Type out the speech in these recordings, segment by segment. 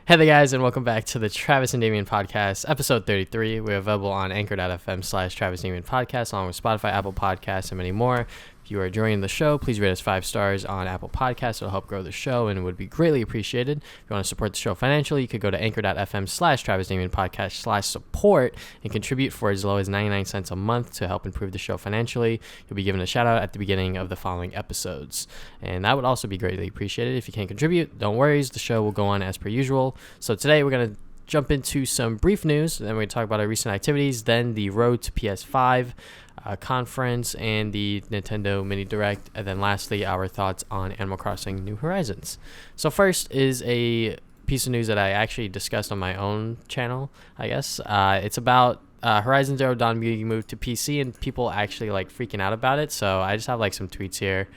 Hey there, guys, and welcome back to the Travis and Damian Podcast, episode 33. We're available on anchor.fm/Travis Damian Podcast, along with Spotify, Apple Podcasts, and many more. If you are enjoying the show, please rate us 5 stars on Apple Podcasts. It'll help grow the show and would be greatly appreciated. If you want to support the show financially, you could go to anchor.fm/Travis Damian Podcast/support and contribute for as low as 99 cents a month to help improve the show financially. You'll be given a shout out at the beginning of the following episodes. And that would also be greatly appreciated. If you can't contribute, don't worry. The show will go on as per usual. So today we're going to jump into some brief news, and then we're going to talk about our recent activities, then the road to PS5 conference and the Nintendo Mini Direct, and then lastly our thoughts on Animal Crossing New Horizons. So first is a piece of news that I actually discussed on my own channel, I guess. It's about Horizon Zero Dawn being moved to PC, and people actually like freaking out about it. So I just have like some tweets here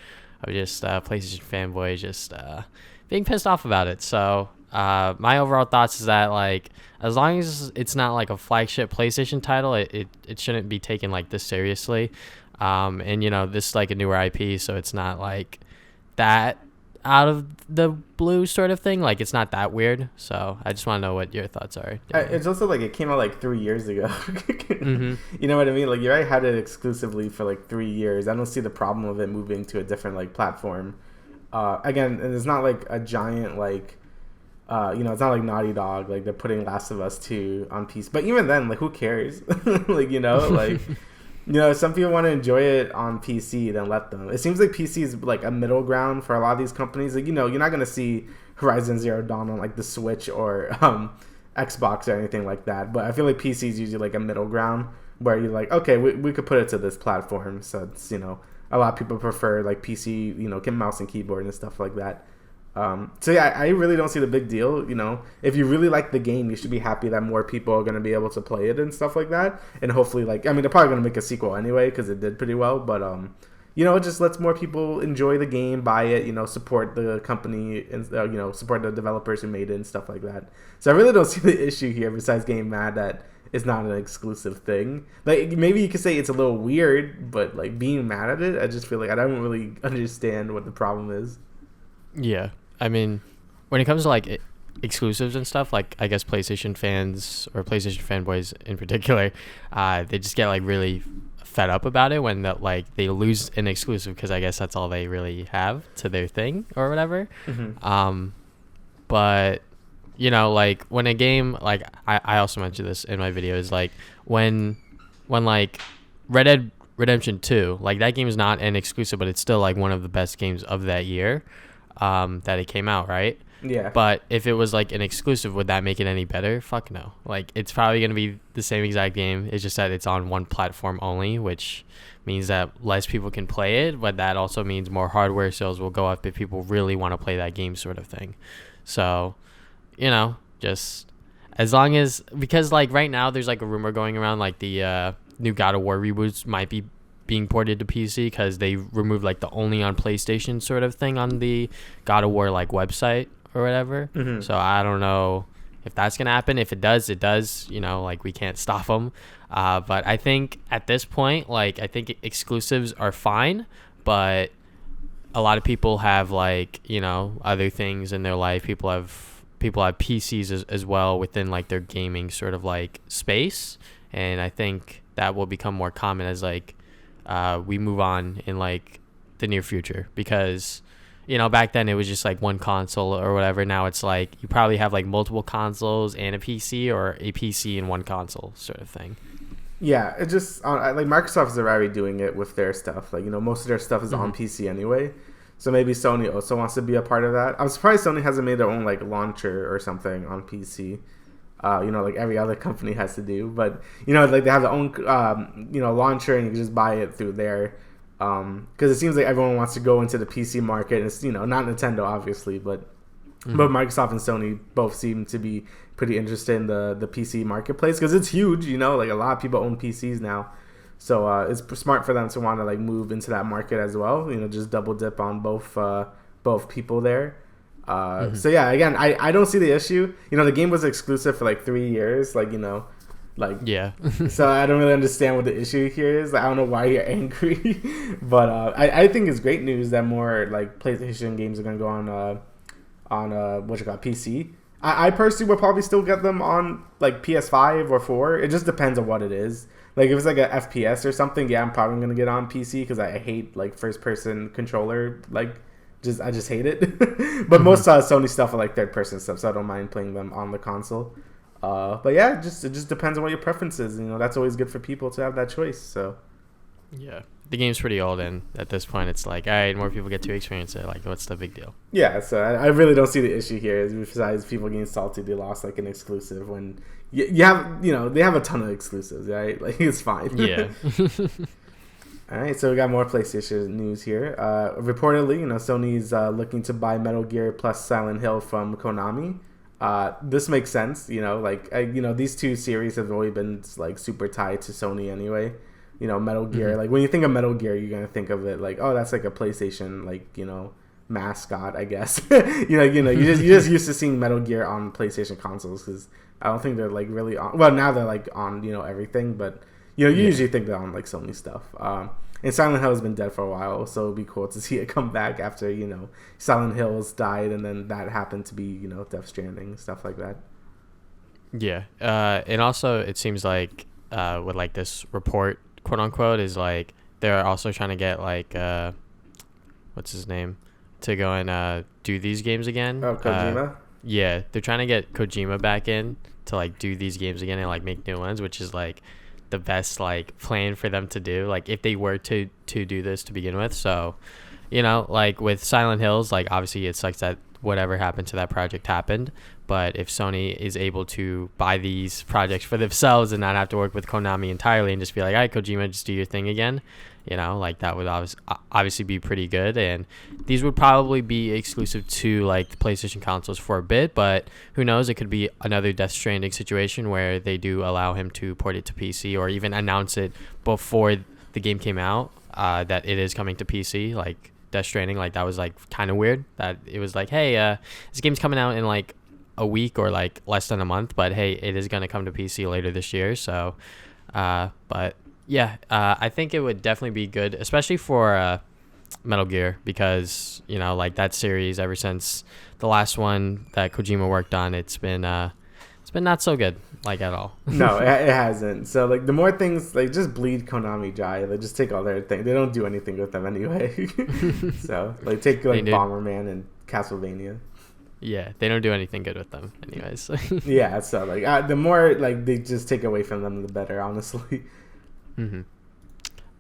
of just PlayStation fanboys just being pissed off about it. So my overall thoughts is that, like, as long as it's not like a flagship PlayStation title, it shouldn't be taken like this seriously. And you know, this is like a newer IP, so it's not like that out of the blue sort of thing. Like, it's not that weird. So I just want to know what your thoughts are. It's also like it came out like 3 years ago. Mm-hmm. You know what I mean? Like, you already had it exclusively for like 3 years. I don't see the problem of it moving to a different like platform. Again, and it's not like a giant like. It's not like Naughty Dog, like they're putting Last of Us 2 on PC. But even then, like, who cares? Like, some people want to enjoy it on PC, then let them. It seems like PC is like a middle ground for a lot of these companies. Like, you're not going to see Horizon Zero Dawn on like the Switch or Xbox or anything like that. But I feel like PC is usually like a middle ground where you're like, okay, we could put it to this platform. So it's, a lot of people prefer like PC, mouse and keyboard and stuff like that. I really don't see the big deal. If you really like the game, you should be happy that more people are going to be able to play it and stuff like that. And hopefully, they're probably going to make a sequel anyway because it did pretty well. But it just lets more people enjoy the game, buy it, support the company, and support the developers who made it and stuff like that. So I really don't see the issue here besides getting mad that it's not an exclusive thing. Like, maybe you could say it's a little weird, but like being mad at it, I just feel like I don't really understand what the problem is. Yeah. I mean, when it comes to like exclusives and stuff, like, I guess PlayStation fans or PlayStation fanboys in particular, they just get like really fed up about it when they lose an exclusive, because I guess that's all they really have to their thing or whatever. Mm-hmm. But like when a game, like I also mentioned this in my videos, like when like Red Dead Redemption 2, like that game is not an exclusive, but it's still like one of the best games of that year. That it came out, right? Yeah. But if it was like an exclusive, would that make it any better? Fuck no. Like, it's probably gonna be the same exact game. It's just that it's on one platform only, which means that less people can play it, but that also means more hardware sales will go up if people really want to play that game, sort of thing. So, just as long as, because like right now there's like a rumor going around like the new God of War reboots might be being ported to PC because they removed like the only on PlayStation sort of thing on the God of War like website or whatever. Mm-hmm. So I don't know if that's gonna happen. If it does, it does. Like, we can't stop them. But I think at this point, like, I think exclusives are fine, but a lot of people have like other things in their life. People have PCs as well within like their gaming sort of like space, and I think that will become more common as like we move on in like the near future, because back then it was just like one console or whatever. Now it's like you probably have like multiple consoles and a PC, or a PC and one console sort of thing. Yeah, it just like Microsoft is already doing it with their stuff. Like, most of their stuff is Mm-hmm. on PC anyway, so maybe Sony also wants to be a part of that. I'm surprised Sony hasn't made their own like launcher or something on PC. Like every other company has to do. But, like they have their own, launcher, and you can just buy it through there. Because it seems like everyone wants to go into the PC market. It's, not Nintendo, obviously, but Mm-hmm. but Microsoft and Sony both seem to be pretty interested in the PC marketplace, because it's huge, like a lot of people own PCs now. So it's smart for them to want to like move into that market as well, just double dip on both people there. Mm-hmm. So yeah, again, I don't see the issue. The game was exclusive for like 3 years, Yeah. So I don't really understand what the issue here is. I don't know why you're angry, but I think it's great news that more like PlayStation games are gonna go on PC. I personally would probably still get them on like PS5 or 4. It just depends on what it is. Like if it's like a FPS or something, yeah, I'm probably gonna get on PC because I hate like first person controller. Like I just hate it. But most Sony stuff are like third person stuff, so I don't mind playing them on the console. But yeah, it just depends on what your preference is. You know, that's always good for people to have that choice. So yeah, the game's pretty old, and at this point, it's like, all right, more people get to experience it. Like, what's the big deal? Yeah, so I really don't see the issue here. Besides people getting salty, they lost like an exclusive when you have, you know, they have a ton of exclusives, right? Like it's fine. Yeah. All right, so we got more PlayStation news here. Reportedly, you know, Sony's looking to buy Metal Gear plus Silent Hill from Konami. This makes sense, you know, like you know, these two series have always been like super tied to Sony anyway. You know, Metal Gear, like when you think of Metal Gear, you're gonna think of it like, oh, that's like a PlayStation, like, you know, mascot, I guess. you just used to seeing Metal Gear on PlayStation consoles because I don't think they're like really on. Well, now they're like on, you know, everything, but you know, you usually think they're on like Sony stuff. And Silent Hill has been dead for a while, so it'd be cool to see it come back after, you know, Silent Hills died, and then that happened to be, you know, Death Stranding, stuff like that. Yeah, and also it seems like with like this report, quote unquote, is like they're also trying to get like what's his name to go and do these games again. Oh, Kojima. Yeah, they're trying to get Kojima back in to like do these games again and like make new ones, which is like the best like plan for them to do, like if they were to do this to begin with. So, you know, like with Silent Hills, like obviously it sucks that whatever happened to that project happened, but if Sony is able to buy these projects for themselves and not have to work with Konami entirely and just be like, all right, Kojima, just do your thing again, you know, like that would obviously be pretty good. And these would probably be exclusive to like the PlayStation consoles for a bit, but who knows, it could be another Death Stranding situation where they do allow him to port it to PC or even announce it before the game came out, that it is coming to PC, like Death Stranding. Like that was like kind of weird that it was like, hey, this game's coming out in like a week or like less than a month, but hey, it is going to come to PC later this year. So but yeah, I think it would definitely be good, especially for Metal Gear, because, you know, like that series, ever since the last one that Kojima worked on, it's been not so good, like at all. No, it hasn't. So like the more things, like just bleed Konami dry. They just take all their things. They don't do anything with them anyway. So like take like Bomberman and Castlevania. Yeah, they don't do anything good with them anyways. Yeah, so like the more like they just take away from them, the better, honestly. Mm-hmm.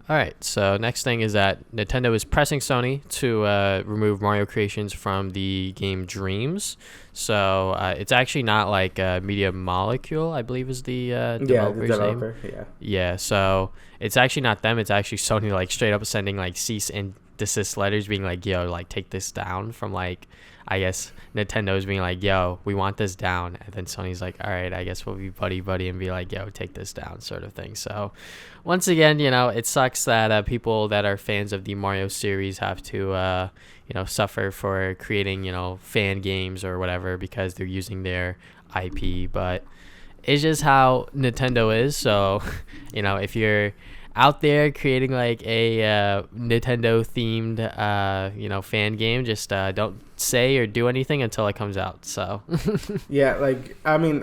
All right, so next thing is that Nintendo is pressing Sony to remove Mario Creations from the game Dreams. So it's actually not like Media Molecule, I believe is the developer's name. Yeah. Yeah, so it's actually not them. It's actually Sony, like straight up sending like cease and desist letters, being like, yo, like take this down, from like, I guess Nintendo's being like, yo, we want this down. And then Sony's like, all right, I guess we'll be buddy and be like, yo, take this down, sort of thing. So once again, you know, it sucks that people that are fans of the Mario series have to, you know, suffer for creating, you know, fan games or whatever because they're using their IP. But it's just how Nintendo is. So, you know, if you're out there creating like a Nintendo themed you know, fan game, just don't say or do anything until it comes out. So yeah, like I mean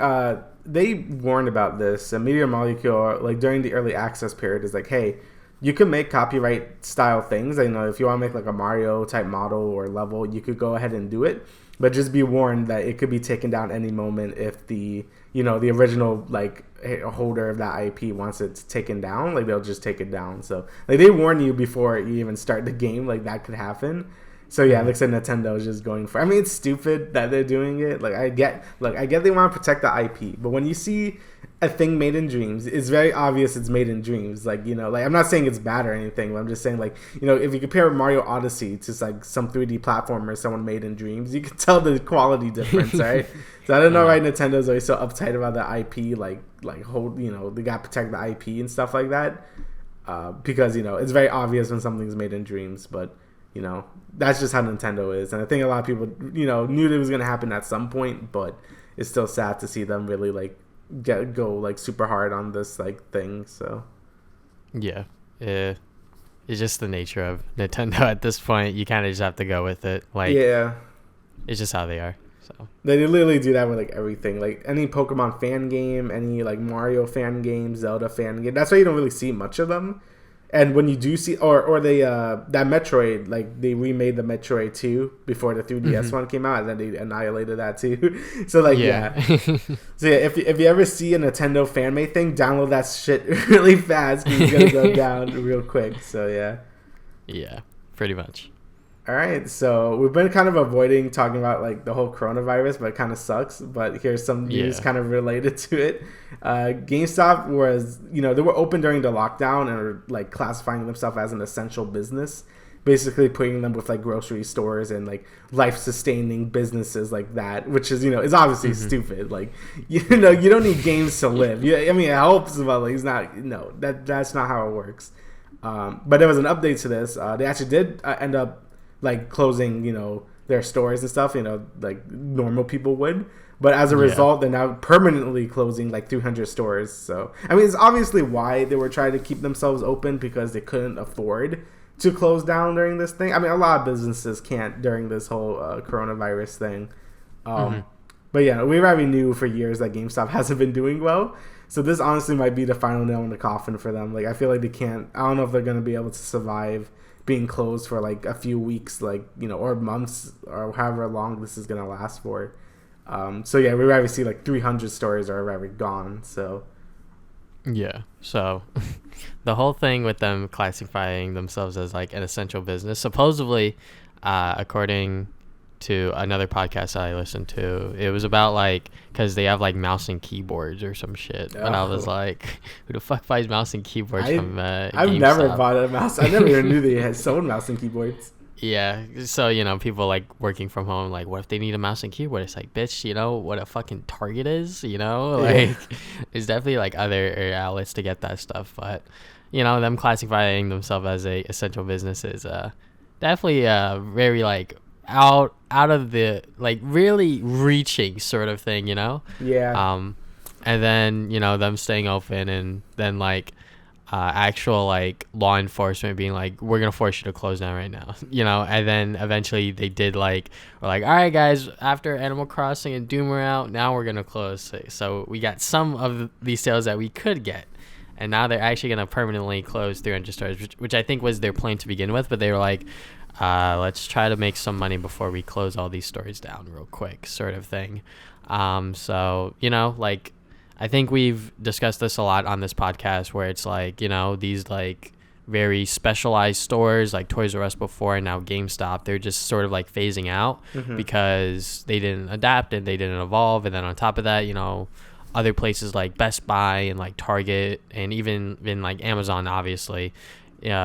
they warned about this. Media Molecule, like during the early access period, is like, hey, you can make copyright style things. You know, if you want to make like a Mario type model or level, you could go ahead and do it, but just be warned that it could be taken down any moment if the, you know, the original like holder of that IP wants it taken down. Like they'll just take it down. So like they warn you before you even start the game, like that could happen. So yeah, it looks like Nintendo is just going for. I mean, it's stupid that they're doing it. Like I get they want to protect the IP, but when you see a thing made in Dreams, it's very obvious it's made in Dreams. Like, you know, like I'm not saying it's bad or anything, but I'm just saying, like, you know, if you compare Mario Odyssey to like some 3D platformer someone made in Dreams, you can tell the quality difference, right? So I don't know why Nintendo's always so uptight about the IP, like hold, you know, they got to protect the IP and stuff like that, because, you know, it's very obvious when something's made in Dreams, but. You know, that's just how Nintendo is. And I think a lot of people, you know, knew it was going to happen at some point, but it's still sad to see them really, like, go, like, super hard on this, like, thing, so. Yeah. It's just the nature of Nintendo at this point. You kind of just have to go with it. Like, yeah. It's just how they are. So they literally do that with like everything, like any Pokemon fan game, any like Mario fan game, Zelda fan game. That's why you don't really see much of them. And when you do see, or they that Metroid, like they remade the Metroid 2 before the 3DS one came out, and then they annihilated that too. So like yeah. So yeah, if you ever see a Nintendo fan made thing, download that shit really fast because it's gonna go down real quick. So yeah. Yeah, pretty much. All right, so we've been kind of avoiding talking about like the whole coronavirus, but it kind of sucks. But here's some news kind of related to it. GameStop was, they were open during the lockdown and are like classifying themselves as an essential business, basically putting them with like grocery stores and like life-sustaining businesses like that, which is is obviously stupid. Like you don't need games to live. I mean, it helps, but like it's not. That's not how it works. But there was an update to this. They actually did end up like closing, their stores and stuff, like normal people would. But as a result, they're now permanently closing like 300 stores. So, I mean, it's obviously why they were trying to keep themselves open, because they couldn't afford to close down during this thing. I mean, a lot of businesses can't during this whole coronavirus thing. But yeah, we already knew for years that GameStop hasn't been doing well. So this honestly might be the final nail in the coffin for them. Like, I feel like they can't, I don't know if they're going to be able to survive being closed for like a few weeks, like, or months, or however long this is going to last for. So yeah, we already see like 300 stores are already gone. So yeah, so the whole thing with them classifying themselves as like an essential business, supposedly, according to another podcast that I listened to, it was about like, because they have like mouse and keyboards or some shit. And I was like, who the fuck buys mouse and keyboards from I've GameStop? Never bought a mouse. I never even knew they had sold mouse and keyboards. Yeah, so people like working from home, like, what if they need a mouse and keyboard? It's like, bitch, what a fucking Target is, like there's definitely like other outlets to get that stuff. But them classifying themselves as a essential business is definitely very like out of the like really reaching sort of thing, Yeah. And then them staying open, and then like actual like law enforcement being like, we're gonna force you to close down right now, and then eventually they did like, we're like, all right guys, after Animal Crossing and Doom are out, now we're gonna close. So we got some of these sales that we could get, and now they're actually gonna permanently close 300 stores, which I think was their plan to begin with. But they were like, let's try to make some money before we close all these stores down real quick, sort of thing. So like, I think we've discussed this a lot on this podcast, where it's like, these like very specialized stores like Toys R Us before, and now GameStop, they're just sort of like phasing out because they didn't adapt and they didn't evolve. And then on top of that, other places like Best Buy and like Target, and even like Amazon, obviously,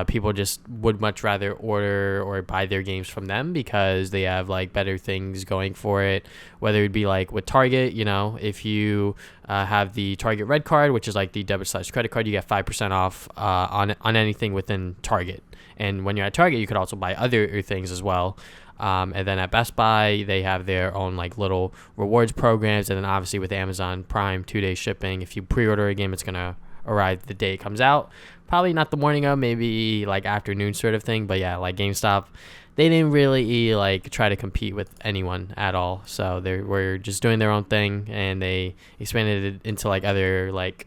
people just would much rather order or buy their games from them because they have like better things going for it. Whether it be like with Target, if you have the Target Red Card, which is like the debit/credit card, you get 5% off on anything within Target. And when you're at Target, you could also buy other things as well. And then at Best Buy, they have their own like little rewards programs. And then obviously with Amazon Prime, 2-day shipping. If you pre-order a game, it's gonna arrive the day it comes out. Probably not the morning of, maybe like afternoon sort of thing. But yeah, like GameStop, they didn't really like try to compete with anyone at all. So they were just doing their own thing, and they expanded it into like other like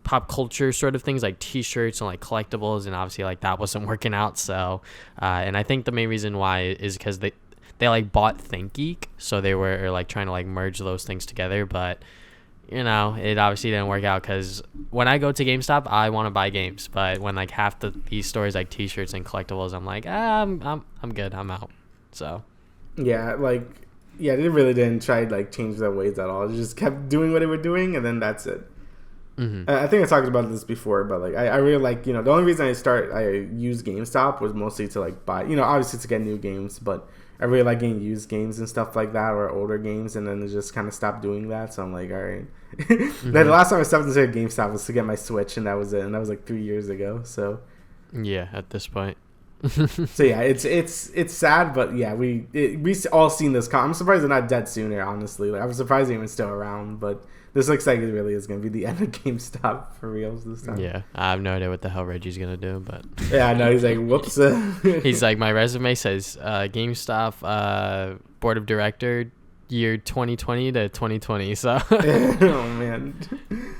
pop culture sort of things like t-shirts and like collectibles, and obviously like that wasn't working out. So and I think the main reason why is because they like bought ThinkGeek, so they were like trying to like merge those things together. But it obviously didn't work out, because when I go to GameStop, I want to buy games, but when like half these stores like t-shirts and collectibles, I'm like, I'm good, I'm out. So yeah, they really didn't try to like change their ways at all. They just kept doing what they were doing, and then that's it. I think I talked about this before, but like I really like, the only reason I used GameStop was mostly to like buy, obviously to get new games, but I really like getting used games and stuff like that, or older games, and then they just kind of stopped doing that. So I'm like, all right. Then the last time I stepped into a GameStop was to get my Switch, and that was it. And that was like 3 years ago. So yeah, at this point. So yeah, it's sad, but yeah, we all seen this. I'm surprised they're not dead sooner. Honestly, like, I'm surprised they're even still around. But this looks like it really is going to be the end of GameStop for reals this time. Yeah, I have no idea what the hell Reggie's going to do, but yeah, no, he's like, whoops. He's like, my resume says GameStop board of director, year 2020 to 2020. So Oh man.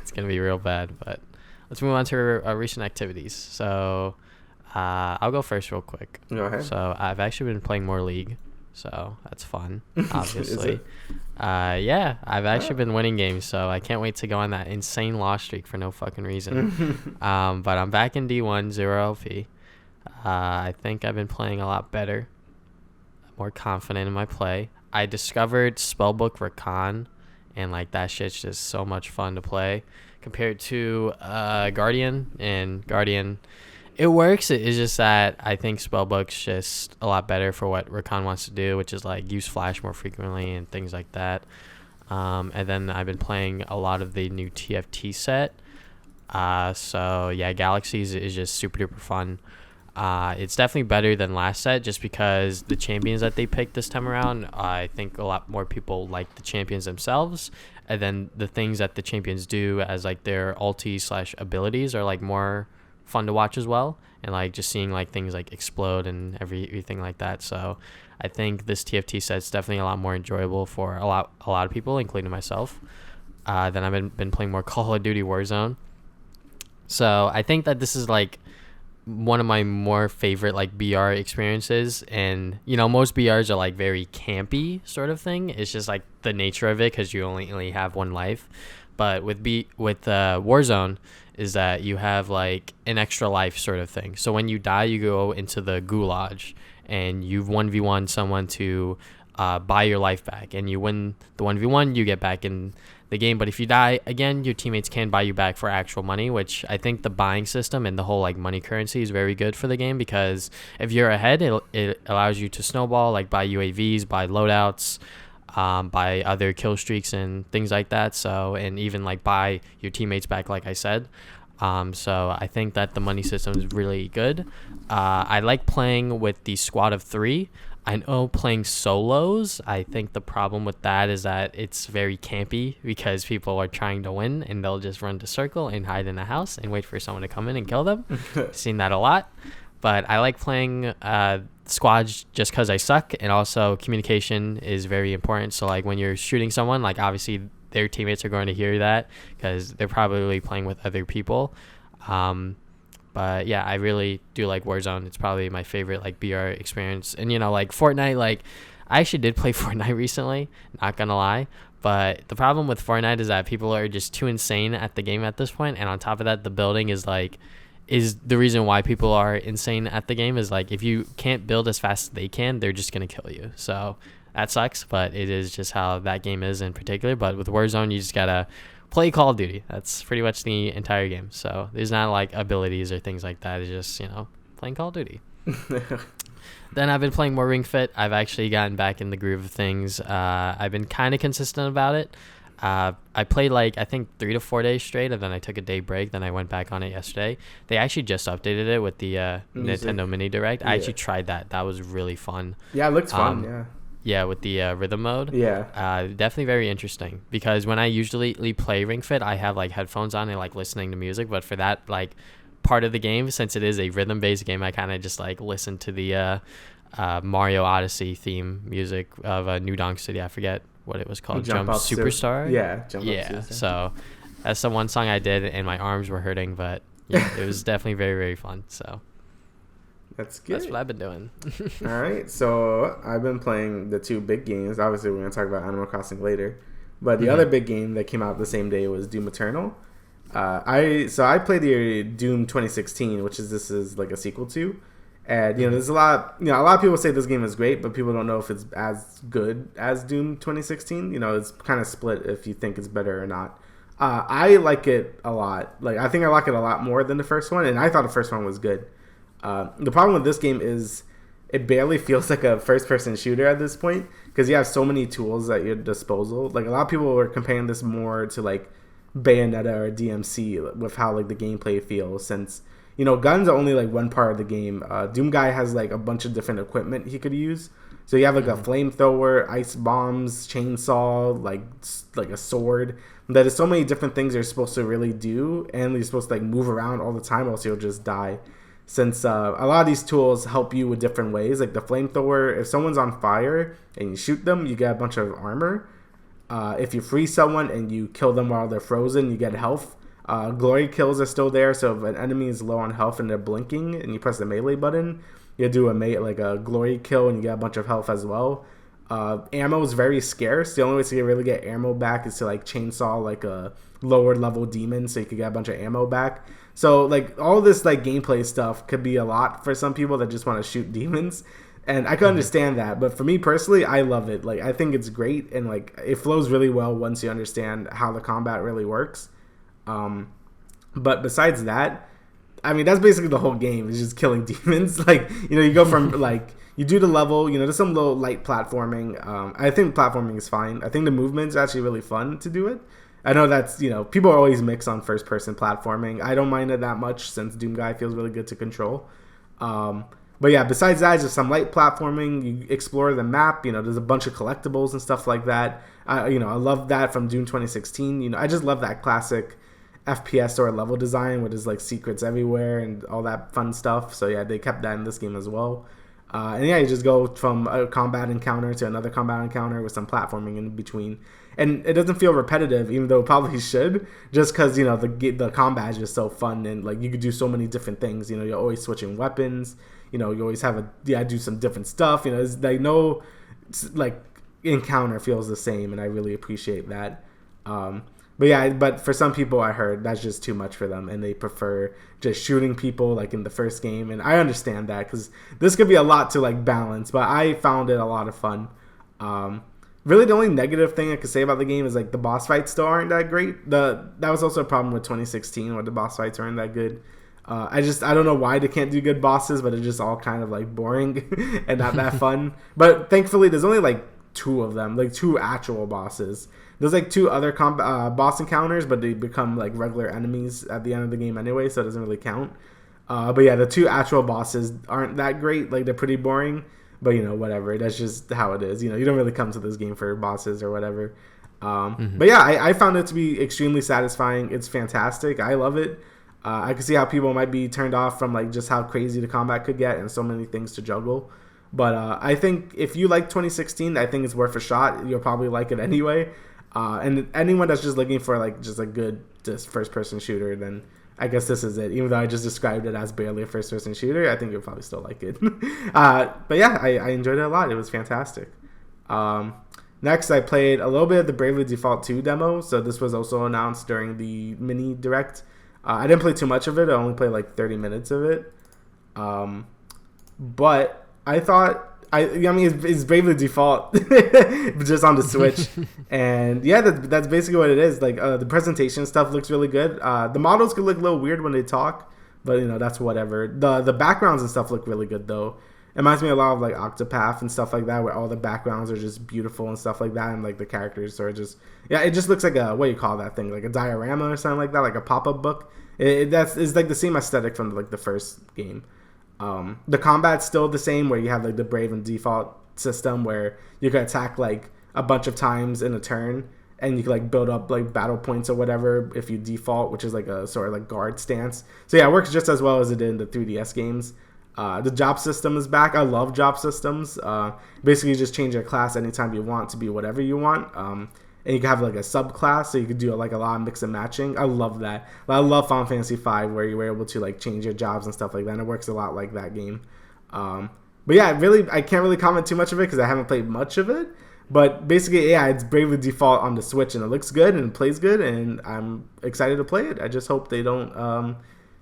it's gonna be real bad. But let's move on to our recent activities. So I'll go first real quick. Go ahead. So I've actually been playing more League, so that's fun, obviously. Is it? Yeah, I've actually been winning games, so I can't wait to go on that insane loss streak for no fucking reason. But I'm back in D1, 0 LP. I think I've been playing a lot better, more confident in my play. I discovered Spellbook Rakan, and like that shit's just so much fun to play compared to Guardian. And Guardian, it works. It's just that I think Spellbook's just a lot better for what Rakan wants to do, which is like use flash more frequently and things like that. And then I've been playing a lot of the new TFT set. So yeah, Galaxies is just super duper fun. It's definitely better than last set just because the champions that they picked this time around, I think a lot more people like the champions themselves. And then the things that the champions do as like their ulti / abilities are like more fun to watch as well, and like just seeing like things like explode and everything like that. So I think this TFT set's definitely a lot more enjoyable for a lot of people, including myself. Then I've been playing more Call of Duty Warzone. So I think that this is like one of my more favorite like BR experiences, and you know, most BRs are like very campy sort of thing. It's just like the nature of it because you only have one life. But with Warzone is that you have like an extra life sort of thing. So when you die, you go into the gulag and you've 1v1 someone to buy your life back, and you win the 1v1, you get back in the game. But if you die again, your teammates can buy you back for actual money, which I think the buying system and the whole like money currency is very good for the game, because if you're ahead, it allows you to snowball, like buy UAVs, buy loadouts, buy other kill streaks and things like that. So, and even like buy your teammates back, like I said. So I think that the money system is really good. I like playing with the squad of 3. I know playing solos, I think the problem with that is that it's very campy because people are trying to win and they'll just run to circle and hide in a house and wait for someone to come in and kill them. Seen that a lot. But I like playing squads just because I suck, and also communication is very important. So like when you're shooting someone, like obviously their teammates are going to hear that because they're probably playing with other people. But yeah, I really do like Warzone. It's probably my favorite like BR experience. And you know, like Fortnite, like I actually did play Fortnite recently, not gonna lie. But the problem with Fortnite is that people are just too insane at the game at this point. And on top of that, the building is the reason why people are insane at the game. Is like if you can't build as fast as they can, they're just gonna kill you. So that sucks, but it is just how that game is in particular. But with Warzone, you just gotta play Call of Duty. That's pretty much the entire game. So there's not like abilities or things like that. It's just, you know, playing Call of Duty. Then I've been playing more Ring Fit. I've actually gotten back in the groove of things. I've been kind of consistent about it. I played like I think 3 to 4 days straight, and then I took a day break. Then I went back on it yesterday. They actually just updated it with the Nintendo Mini Direct. I actually tried that. That was really fun. Yeah, it looks fun. Yeah. Yeah, with the rhythm mode. Yeah. Definitely very interesting, because when I usually play Ring Fit, I have like headphones on and like listening to music. But for that like part of the game, since it is a rhythm based game, I kind of just like listen to the Mario Odyssey theme music of New Donk City. I forget what it was called. Jump Superstar. Jump Up Superstar. So that's the one song I did, and my arms were hurting, but yeah, it was definitely very, very fun. So that's good. That's what I've been doing. All right, so I've been playing the 2 big games. Obviously, we're going to talk about Animal Crossing later, but the other big game that came out the same day was Doom Eternal. I played the Doom 2016, which this is like a sequel to, and there's a lot of people say this game is great, but people don't know if it's as good as Doom 2016. It's kind of split if you think it's better or not. I like it a lot. Like, I think I like it a lot more than the first one, and I thought the first one was good. The problem with this game is it barely feels like a first-person shooter at this point, because you have so many tools at your disposal. Like, a lot of people were comparing this more to like Bayonetta or DMC with how like the gameplay feels, since guns are only like one part of the game. Doom Guy has like a bunch of different equipment he could use. So you have like a flamethrower, ice bombs, chainsaw, like a sword. There's so many different things you're supposed to really do, and you're supposed to like move around all the time, else you'll just die. since a lot of these tools help you with different ways. Like the flamethrower, if someone's on fire and you shoot them, you get a bunch of armor. If you freeze someone and you kill them while they're frozen, you get health. Glory kills are still there, so if an enemy is low on health and they're blinking and you press the melee button, you do a glory kill and you get a bunch of health as well. Ammo is very scarce. The only way to really get ammo back is to like chainsaw like a lower level demon, so you could get a bunch of ammo back. So like all this like gameplay stuff could be a lot for some people that just want to shoot demons, and I can understand that. But for me personally, I love it. Like I think it's great, and like it flows really well once you understand how the combat really works. But besides that, I mean, that's basically the whole game, is just killing demons. Like, you know, you go from like, you do the level, you know, there's some little light platforming. I think platforming is fine. I think the movement's actually really fun to do it. I know that's, you know, people are always mixed on first person platforming. I don't mind it that much since Doom Guy feels really good to control. But yeah, besides that, just some light platforming. You explore the map, you know, there's a bunch of collectibles and stuff like that. You know, I love that from Doom 2016. You know, I just love that classic FPS or level design where there's like secrets everywhere and all that fun stuff. So yeah, they kept that in this game as well. And yeah, you just go from a combat encounter to another combat encounter with some platforming in between, and it doesn't feel repetitive, even though it probably should, just because, you know, the combat is just so fun, and like you could do so many different things. You know, you're always switching weapons. You know, you always have do some different stuff. You know, it's like no like encounter feels the same, and I really appreciate that. But yeah, but for some people, I heard that's just too much for them, and they prefer just shooting people like in the first game. And I understand that, because this could be a lot to like balance, but I found it a lot of fun. Really, the only negative thing I could say about the game is like the boss fights still aren't that great. That was also a problem with 2016, where the boss fights aren't that good. I don't know why they can't do good bosses, but it's just all kind of like boring and not that fun. But thankfully, there's only like 2 of them, like 2 actual bosses. There's like 2 other boss encounters, but they become like regular enemies at the end of the game anyway, so it doesn't really count. But yeah, the 2 actual bosses aren't that great. Like, they're pretty boring, but you know, whatever. That's just how it is. You know, you don't really come to this game for bosses or whatever. But yeah, I found it to be extremely satisfying. It's fantastic. I love it. I can see how people might be turned off from like just how crazy the combat could get and so many things to juggle. But I think if you like 2016, I think it's worth a shot. You'll probably like it anyway. And anyone that's just looking for like just a good just first person shooter, then I guess this is it. Even though I just described it as barely a first person shooter, I think you'll probably still like it. But yeah, I enjoyed it a lot. It was fantastic. Next, I played a little bit of the Bravely Default 2 demo. So this was also announced during the mini direct. I didn't play too much of it. I only played like 30 minutes of it. But I thought, I mean, it's Bravely Default, just on the Switch. And yeah, that's basically what it is. Like, the presentation stuff looks really good. The models could look a little weird when they talk, but you know, that's whatever. The backgrounds and stuff look really good though. It reminds me a lot of like Octopath and stuff like that, where all the backgrounds are just beautiful and stuff like that, and like the characters are just, yeah, it just looks like a, what do you call that thing, like a diorama or something like that, like a pop-up book. It's like the same aesthetic from like the first game. The combat's still the same, where you have like the Brave and Default system, where you can attack like a bunch of times in a turn, and you can like build up like battle points or whatever if you default, which is like a sort of like guard stance. So yeah, it works just as well as it did in the 3DS games. The job system is back. I love job systems. Basically, you just change your class anytime you want to be whatever you want. And you can have like a subclass, so you could do like a lot of mix and matching. I love that. I love Final Fantasy V, where you were able to like change your jobs and stuff like that. And it works a lot like that game. But yeah, really, I can't really comment too much of it because I haven't played much of it. But basically, yeah, it's Bravely Default on the Switch, and it looks good and it plays good, and I'm excited to play it. I just hope they don't,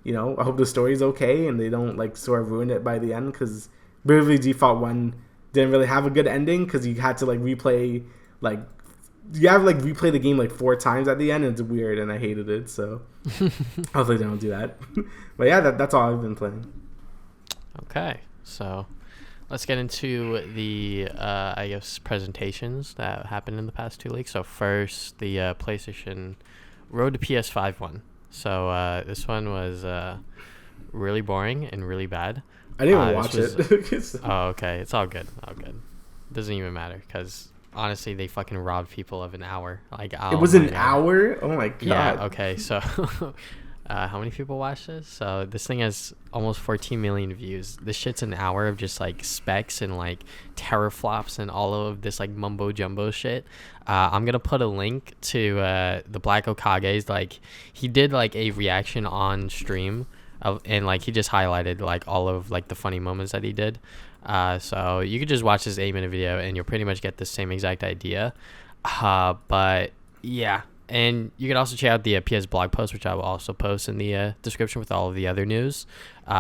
you know, I hope the story's okay and they don't like sort of ruin it by the end, because Bravely Default 1 didn't really have a good ending, because you had to like replay, like, you have to like replay the game like 4 times at the end, and it's weird, and I hated it. So hopefully they don't do that. But yeah, that's all I've been playing. Okay, so let's get into the I guess presentations that happened in the past 2 weeks. So first, the PlayStation Road to PS5 one. So this one was really boring and really bad. I didn't even watch it. Oh, okay. It's all good. All good. Doesn't even matter, because honestly, they fucking robbed people of an hour. Like, it was an hour? Oh my god. Yeah. Okay. So How many people watch this? So this thing has almost 14 million views. This shit's an hour of just like specs and like teraflops and all of this like mumbo jumbo shit. I'm gonna put a link to the Black Okage's, like he did like a reaction on stream and like he just highlighted like all of like the funny moments that he did. So you could just watch this 8-minute video and you'll pretty much get the same exact idea. But yeah. And you can also check out the PS blog post, which I will also post in the description with all of the other news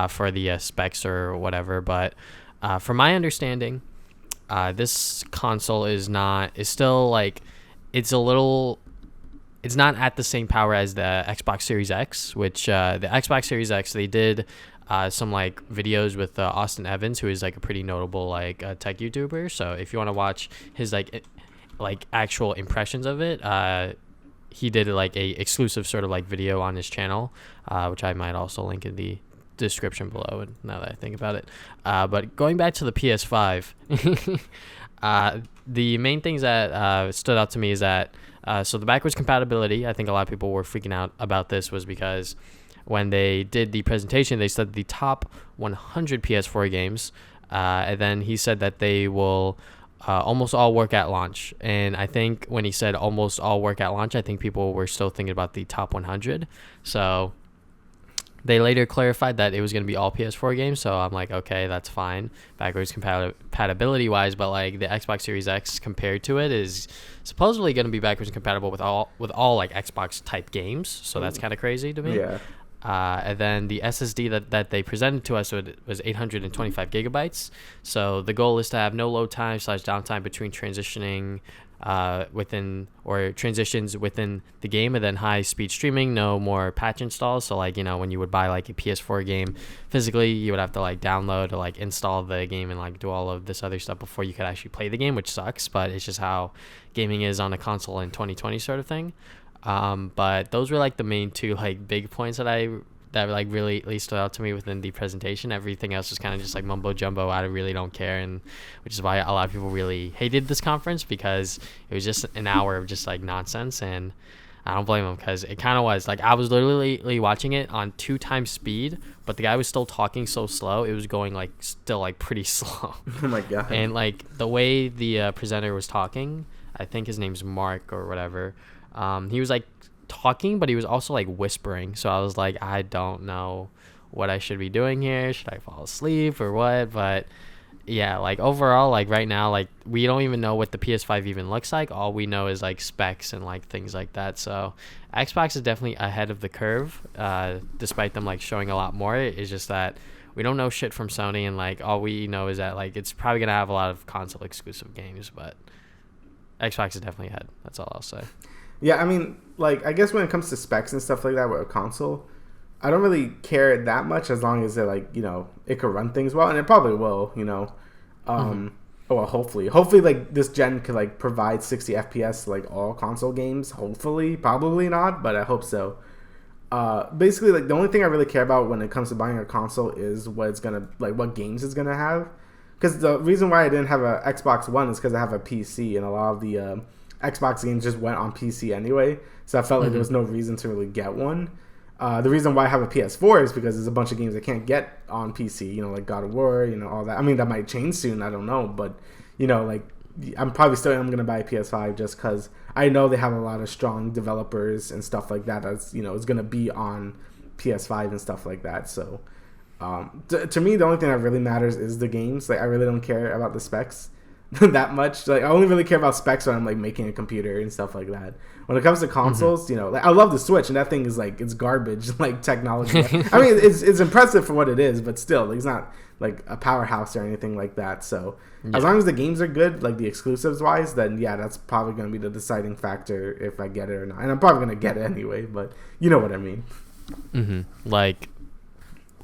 for the specs or whatever. But from my understanding, this console is still like, it's not at the same power as the Xbox Series X, which the Xbox Series X, they did some like videos with Austin Evans, who is like a pretty notable like tech YouTuber. So if you want to watch his like actual impressions of it, he did like a exclusive sort of like video on his channel, which I might also link in the description below. And now that I think about it, but going back to the PS5, the main things that stood out to me is that so the backwards compatibility. I think a lot of people were freaking out about this was because when they did the presentation, they said the top 100 PS4 games, and then he said that they will almost all work at launch. And I think when he said almost all work at launch, I think people were still thinking about the top 100. So they later clarified that it was going to be all PS4 games. So I'm like, okay, that's fine, backwards compatibility wise. But like the Xbox Series X compared to it is supposedly going to be backwards compatible with all like Xbox type games. So that's kind of crazy to me. Yeah. And then the SSD that they presented to us was 825 gigabytes. So the goal is to have no load time / downtime between transitioning transitions within the game, and then high speed streaming, no more patch installs. So like, you know, when you would buy like a PS4 game physically, you would have to like download or like install the game and like do all of this other stuff before you could actually play the game, which sucks, but it's just how gaming is on a console in 2020 sort of thing. But those were like the main two like big points that like really at least stood out to me within the presentation. Everything else was kind of just like mumbo jumbo. I really don't care, and which is why a lot of people really hated this conference, because it was just an hour of just like nonsense. And I don't blame them, because it kind of was like I was literally watching it on 2 times speed, but the guy was still talking so slow, it was going like still like pretty slow. Oh my god. And like the way the presenter was talking, I think his name's Mark or whatever, he was like talking, but he was also like whispering. So I was like, I don't know what I should be doing here. Should I fall asleep or what? But yeah, like overall, like right now, like we don't even know what the PS5 even looks like. All we know is like specs and like things like that. So Xbox is definitely ahead of the curve, despite them like showing a lot more. It's just that we don't know shit from Sony, and like all we know is that like it's probably gonna have a lot of console exclusive games, but Xbox is definitely ahead. That's all I'll say. Yeah, I mean, like, I guess when it comes to specs and stuff like that with a console, I don't really care that much as long as it, like, you know, it could run things well, and it probably will, you know. Well, hopefully, like, this gen could, like, provide 60 FPS to, like, all console games. Hopefully, probably not, but I hope so. Basically, like, the only thing I really care about when it comes to buying a console is what it's gonna, like, what games it's gonna have. Because the reason why I didn't have a Xbox One is because I have a PC, and a lot of the Xbox games just went on PC anyway, so I felt like there was no reason to really get one. The reason why I have a PS4 is because there's a bunch of games I can't get on PC, you know, like God of War, you know, all that. I mean, that might change soon, I don't know, but, you know, like, I'm probably still going to buy a PS5 just because I know they have a lot of strong developers and stuff like that that's, you know, it's going to be on PS5 and stuff like that. So, to me, the only thing that really matters is the games. Like, I really don't care about the specs that much. Like, I only really care about specs when I'm like making a computer and stuff like that. When it comes to consoles, you know, like, I love the Switch, and that thing is like, it's garbage, like, technology. I mean, it's impressive for what it is, but still, like, it's not like a powerhouse or anything like that. So as long as the games are good, like the exclusives wise, then yeah, that's probably going to be the deciding factor if I get it or not. And I'm probably going to get it anyway, but you know what I mean. Like,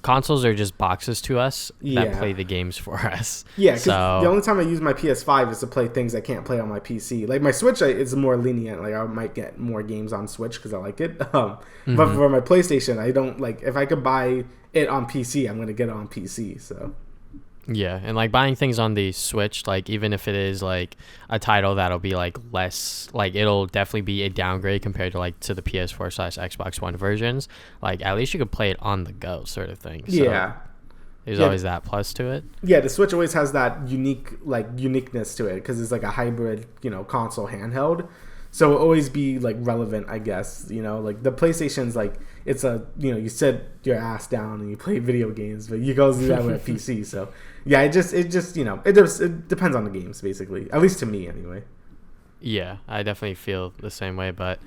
consoles are just boxes to us that play the games for us. Yeah, because the only time I use my PS5 is to play things I can't play on my PC. Like, my Switch is more lenient. Like, I might get more games on Switch because I like it. But for my PlayStation, I don't, like, if I could buy it on PC, I'm going to get it on PC, so. Yeah, and like buying things on the Switch, like even if it is like a title that'll be like less, like it'll definitely be a downgrade compared to like to the PS4/Xbox One versions. Like at least you could play it on the go, sort of thing. So Yeah. there's always that plus to it. Yeah, the Switch always has that uniqueness to it because it's like a hybrid, console handheld. So it'll always be like relevant, I guess. Like the PlayStation's like it's a you sit your ass down and you play video games, but you go do that with a PC. So yeah, it just it depends on the games basically. At least to me anyway. Yeah, I definitely feel the same way, but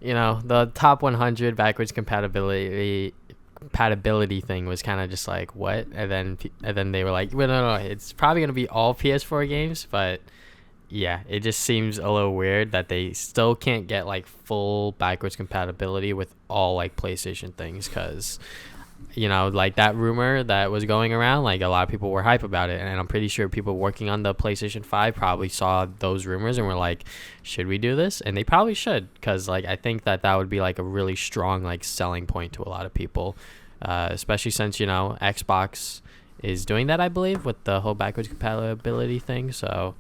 the top 100 backwards compatibility thing was kind of just like what, and then they were like, well, no, it's probably gonna be all PS4 games, but yeah, it just seems a little weird that they still can't get like full backwards compatibility with all like PlayStation things, because like that rumor that was going around, like a lot of people were hype about it, and I'm pretty sure people working on the PlayStation 5 probably saw those rumors and were like, should we do this? And they probably should, because like I think that would be like a really strong like selling point to a lot of people, especially since Xbox is doing that, I believe, with the whole backwards compatibility thing. So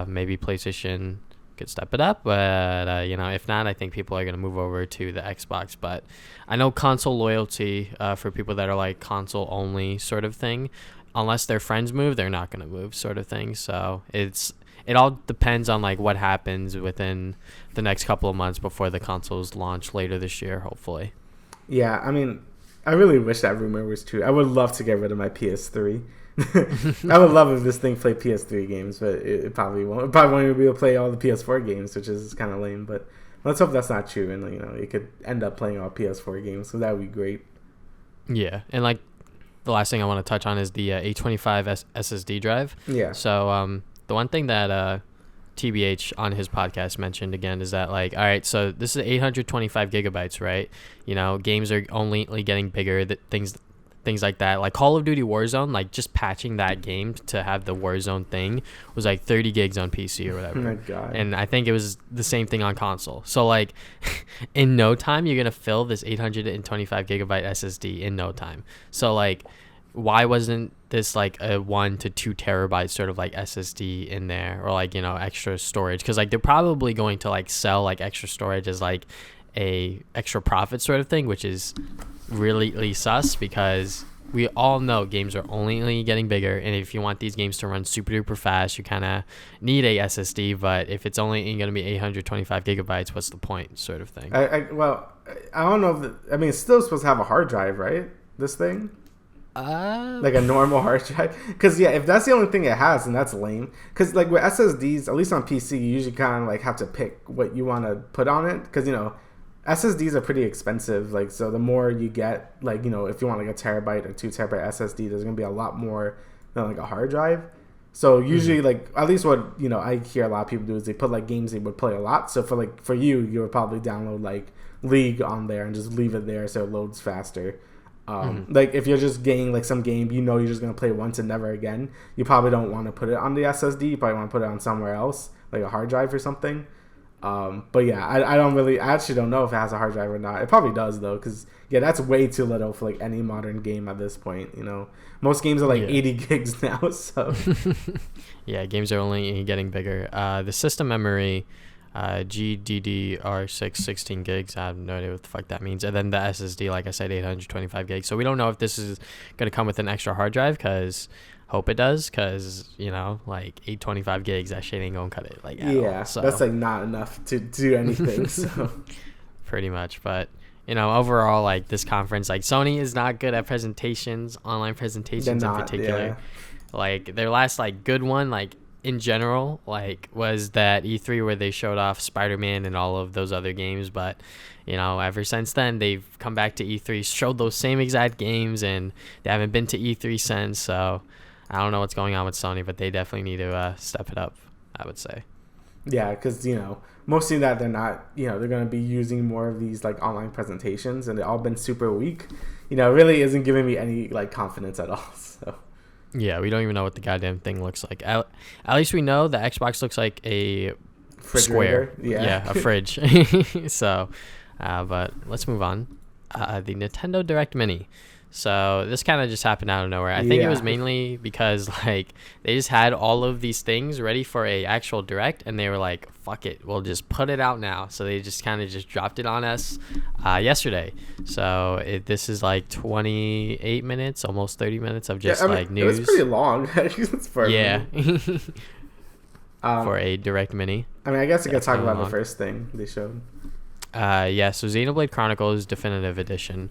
maybe PlayStation could step it up, but if not, I think people are going to move over to the Xbox. But I know console loyalty, for people that are like console only sort of thing, unless their friends move, they're not going to move sort of thing. So it all depends on like what happens within the next couple of months before the consoles launch later this year, hopefully. Yeah, I mean, I really wish that rumor was true. I would love to get rid of my PS3. I would love if this thing played PS3 games, but it probably won't. It probably won't even be able to play all the PS4 games, which is kind of lame. But let's hope that's not true, and it could end up playing all PS4 games, so that would be great. Yeah, and like the last thing I want to touch on is the 825 SSD drive. Yeah. So the one thing that TBH on his podcast mentioned again is that like, all right, so this is 825 gigabytes, right? Games are only getting bigger. Things like that, like Call of Duty Warzone, like just patching that game to have the Warzone thing was like 30 gigs on PC or whatever. Oh my God. And I think it was the same thing on console. So like in no time, you're going to fill this 825 gigabyte SSD in no time. So like, why wasn't this like a 1 to 2 terabyte sort of like SSD in there, or like, extra storage? Because like they're probably going to like sell like extra storage as like a extra profit sort of thing, which is really sus, because we all know games are only getting bigger, and if you want these games to run super duper fast, you kind of need a SSD. But if it's only going to be 825 gigabytes, what's the point, sort of thing? I don't know if it's still supposed to have a hard drive, right? This thing, like a normal hard drive, because yeah, if that's the only thing it has, then that's lame. Because like with SSDs, at least on PC, you usually kind of like have to pick what you want to put on it, because SSDs are pretty expensive, like, so the more you get, like, if you want like a terabyte or 2 terabyte SSD, there's gonna be a lot more than like a hard drive. So usually, like, at least what I hear a lot of people do is they put like games they would play a lot. So for you would probably download like League on there and just leave it there so it loads faster. Like if you're just getting like some game you're just gonna play once and never again, you probably don't want to put it on the SSD. You probably want to put it on somewhere else, like a hard drive or something. But yeah, I actually don't know if it has a hard drive or not. It probably does though, because yeah, that's way too little for like any modern game at this point. Most games are like 80 gigs now. So yeah, games are only getting bigger. The system memory, GDDR6 16 gigs. I have no idea what the fuck that means. And then the SSD, like I said, 825 gigs. So we don't know if this is gonna come with an extra hard drive, because hope it does, because like 825 gigs, that shit ain't gonna cut it like at all. So that's like not enough to do anything. So pretty much. But overall, like this conference, like Sony is not good at presentations, online presentations in particular. Yeah. Like their last like good one, like in general, like was that E3 where they showed off Spider-Man and all of those other games. But ever since then, they've come back to E3, showed those same exact games, and they haven't been to E3 since. So I don't know what's going on with Sony, but they definitely need to step it up, I would say. Yeah, because, mostly that they're not, they're going to be using more of these, like, online presentations, and they've all been super weak. Really isn't giving me any, like, confidence at all, so. Yeah, we don't even know what the goddamn thing looks like. At least we know the Xbox looks like a square. Yeah, a fridge. So, but let's move on. The Nintendo Direct Mini. So this kind of just happened out of nowhere. I think it was mainly because like they just had all of these things ready for a actual direct, and they were like, "Fuck it, we'll just put it out now." So they just kind of just dropped it on us yesterday. So this is like 28 minutes, almost 30 minutes of just like news. It was pretty long. For a direct mini. I mean, I guess I could talk about the first thing they showed. So Xenoblade Chronicles Definitive Edition.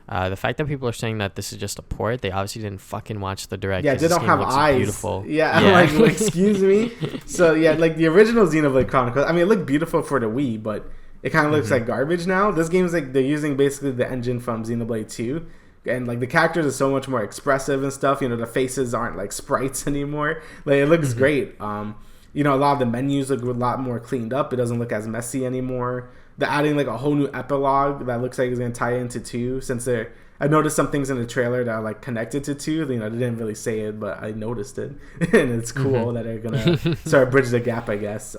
The fact that people are saying that this is just a port, they obviously didn't fucking watch the direct. Yeah, they don't have eyes. Beautiful. Yeah. Like excuse me. So yeah, like the original Xenoblade Chronicles. I mean, it looked beautiful for the Wii, but it kind of looks like garbage now. This game is like they're using basically the engine from Xenoblade 2, and like the characters are so much more expressive and stuff. You know, the faces aren't like sprites anymore. Like it looks great. You know, a lot of the menus look a lot more cleaned up. It doesn't look as messy anymore. They're adding like a whole new epilogue that looks like it's going to tie into 2, since I noticed some things in the trailer that are like connected to 2. You know, they didn't really say it, but I noticed it. And it's cool that they're going to sort of bridge the gap, I guess.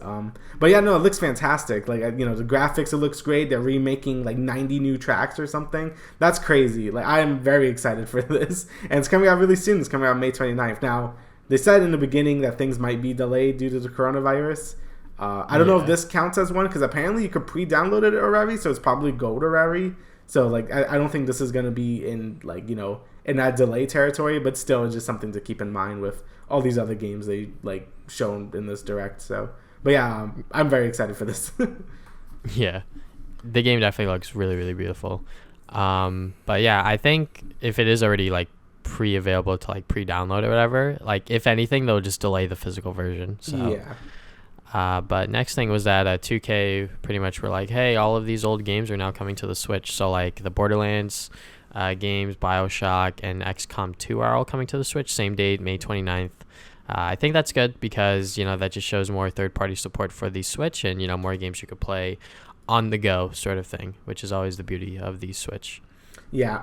But yeah, no, it looks fantastic. Like, you know, the graphics, it looks great. They're remaking like 90 new tracks or something. That's crazy. Like, I am very excited for this. And it's coming out really soon. It's coming out May 29th. Now, they said in the beginning that things might be delayed due to the coronavirus. I don't know if this counts as one, because apparently you could pre-download it already, so it's probably gold already. So like I don't think this is gonna be in like, you know, in that delay territory, but still it's just something to keep in mind with all these other games they like shown in this direct. So, but yeah, I'm very excited for this. Yeah, the game definitely looks really, really beautiful. But yeah, I think if it is already like pre-available to like pre-download or whatever, like if anything they'll just delay the physical version. So yeah. But next thing was that 2K pretty much were like, hey, all of these old games are now coming to the Switch. So like the Borderlands games, BioShock, and XCOM 2 are all coming to the Switch. Same date, May 29th. I think that's good because, you know, that just shows more third-party support for the Switch and, you know, more games you could play on the go sort of thing, which is always the beauty of the Switch. Yeah,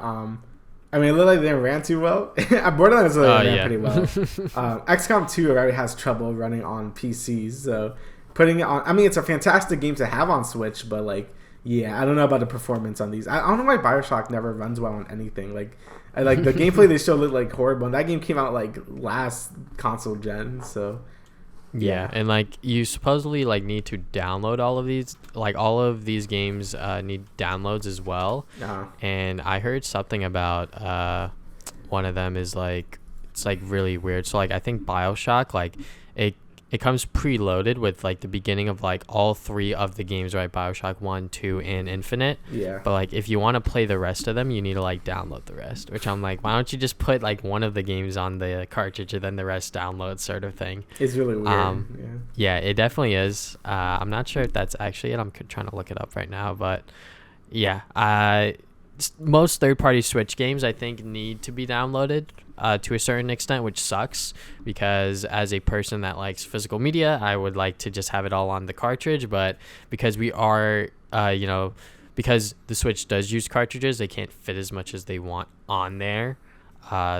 I mean, it looked like they didn't ran too well. Borderlands ran pretty well. XCOM 2 already has trouble running on PCs, so putting it on... I mean, it's a fantastic game to have on Switch, but, like, yeah, I don't know about the performance on these. I don't know why BioShock never runs well on anything. Like the gameplay they showed looked, like, horrible, and that game came out, like, last console gen, so... Yeah, and like you supposedly like need to download all of these. Like all of these games need downloads as well. And I heard something about one of them is like it's like really weird. So like I think BioShock, like it comes preloaded with like the beginning of like all 3 of the games, right? BioShock 1, 2, and Infinite. Yeah. But like if you want to play the rest of them, you need to like download the rest. Which I'm like, why don't you just put like one of the games on the cartridge and then the rest download sort of thing? It's really weird. Yeah, it definitely is. I'm not sure if that's actually it. I'm trying to look it up right now, but yeah, most third-party Switch games I think need to be downloaded to a certain extent, which sucks because as a person that likes physical media, I would like to just have it all on the cartridge, but because we are because the Switch does use cartridges, they can't fit as much as they want on there,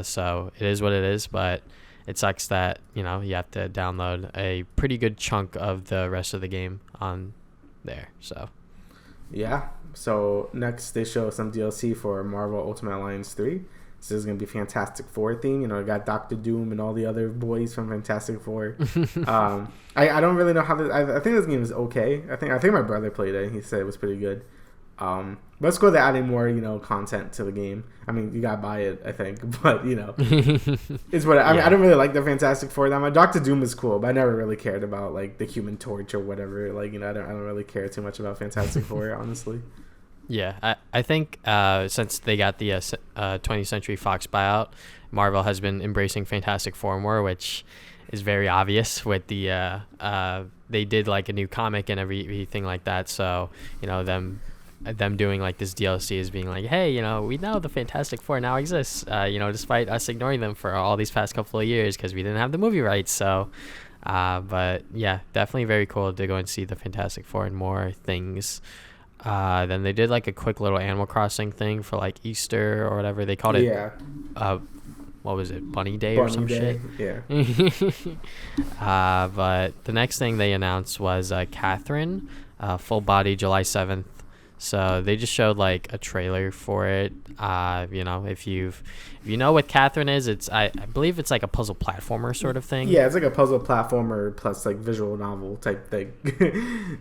so it is what it is. But it sucks that you have to download a pretty good chunk of the rest of the game on there. So yeah. So next they show some DLC for Marvel Ultimate Alliance 3. This is going to be Fantastic Four theme. You know, it got Doctor Doom and all the other boys from Fantastic Four. I don't really know how this... I think this game is okay. I think my brother played it. He said it was pretty good. But it's cool they're adding more, content to the game. I mean, you got to buy it, I think. But, it's what... I mean, I don't really like the Fantastic Four that much. Doctor Doom is cool, but I never really cared about, like, the Human Torch or whatever. Like, I don't really care too much about Fantastic Four, honestly. Yeah, I think since they got the 20th Century Fox buyout, Marvel has been embracing Fantastic Four more, which is very obvious with the they did like a new comic and everything like that. So them doing like this DLC is being like, hey, we know the Fantastic Four now exists. Despite us ignoring them for all these past couple of years because we didn't have the movie rights. So, but yeah, definitely very cool to go and see the Fantastic Four and more things. Then they did like a quick little Animal Crossing thing for like Easter or whatever they called it. Yeah. What was it? Bunny Day or some shit? Yeah. But the next thing they announced was Catherine, full body July 7th. So they just showed like a trailer for it. If you know what Catherine is, it's I believe it's like a puzzle platformer sort of thing. Yeah, it's like a puzzle platformer plus like visual novel type thing.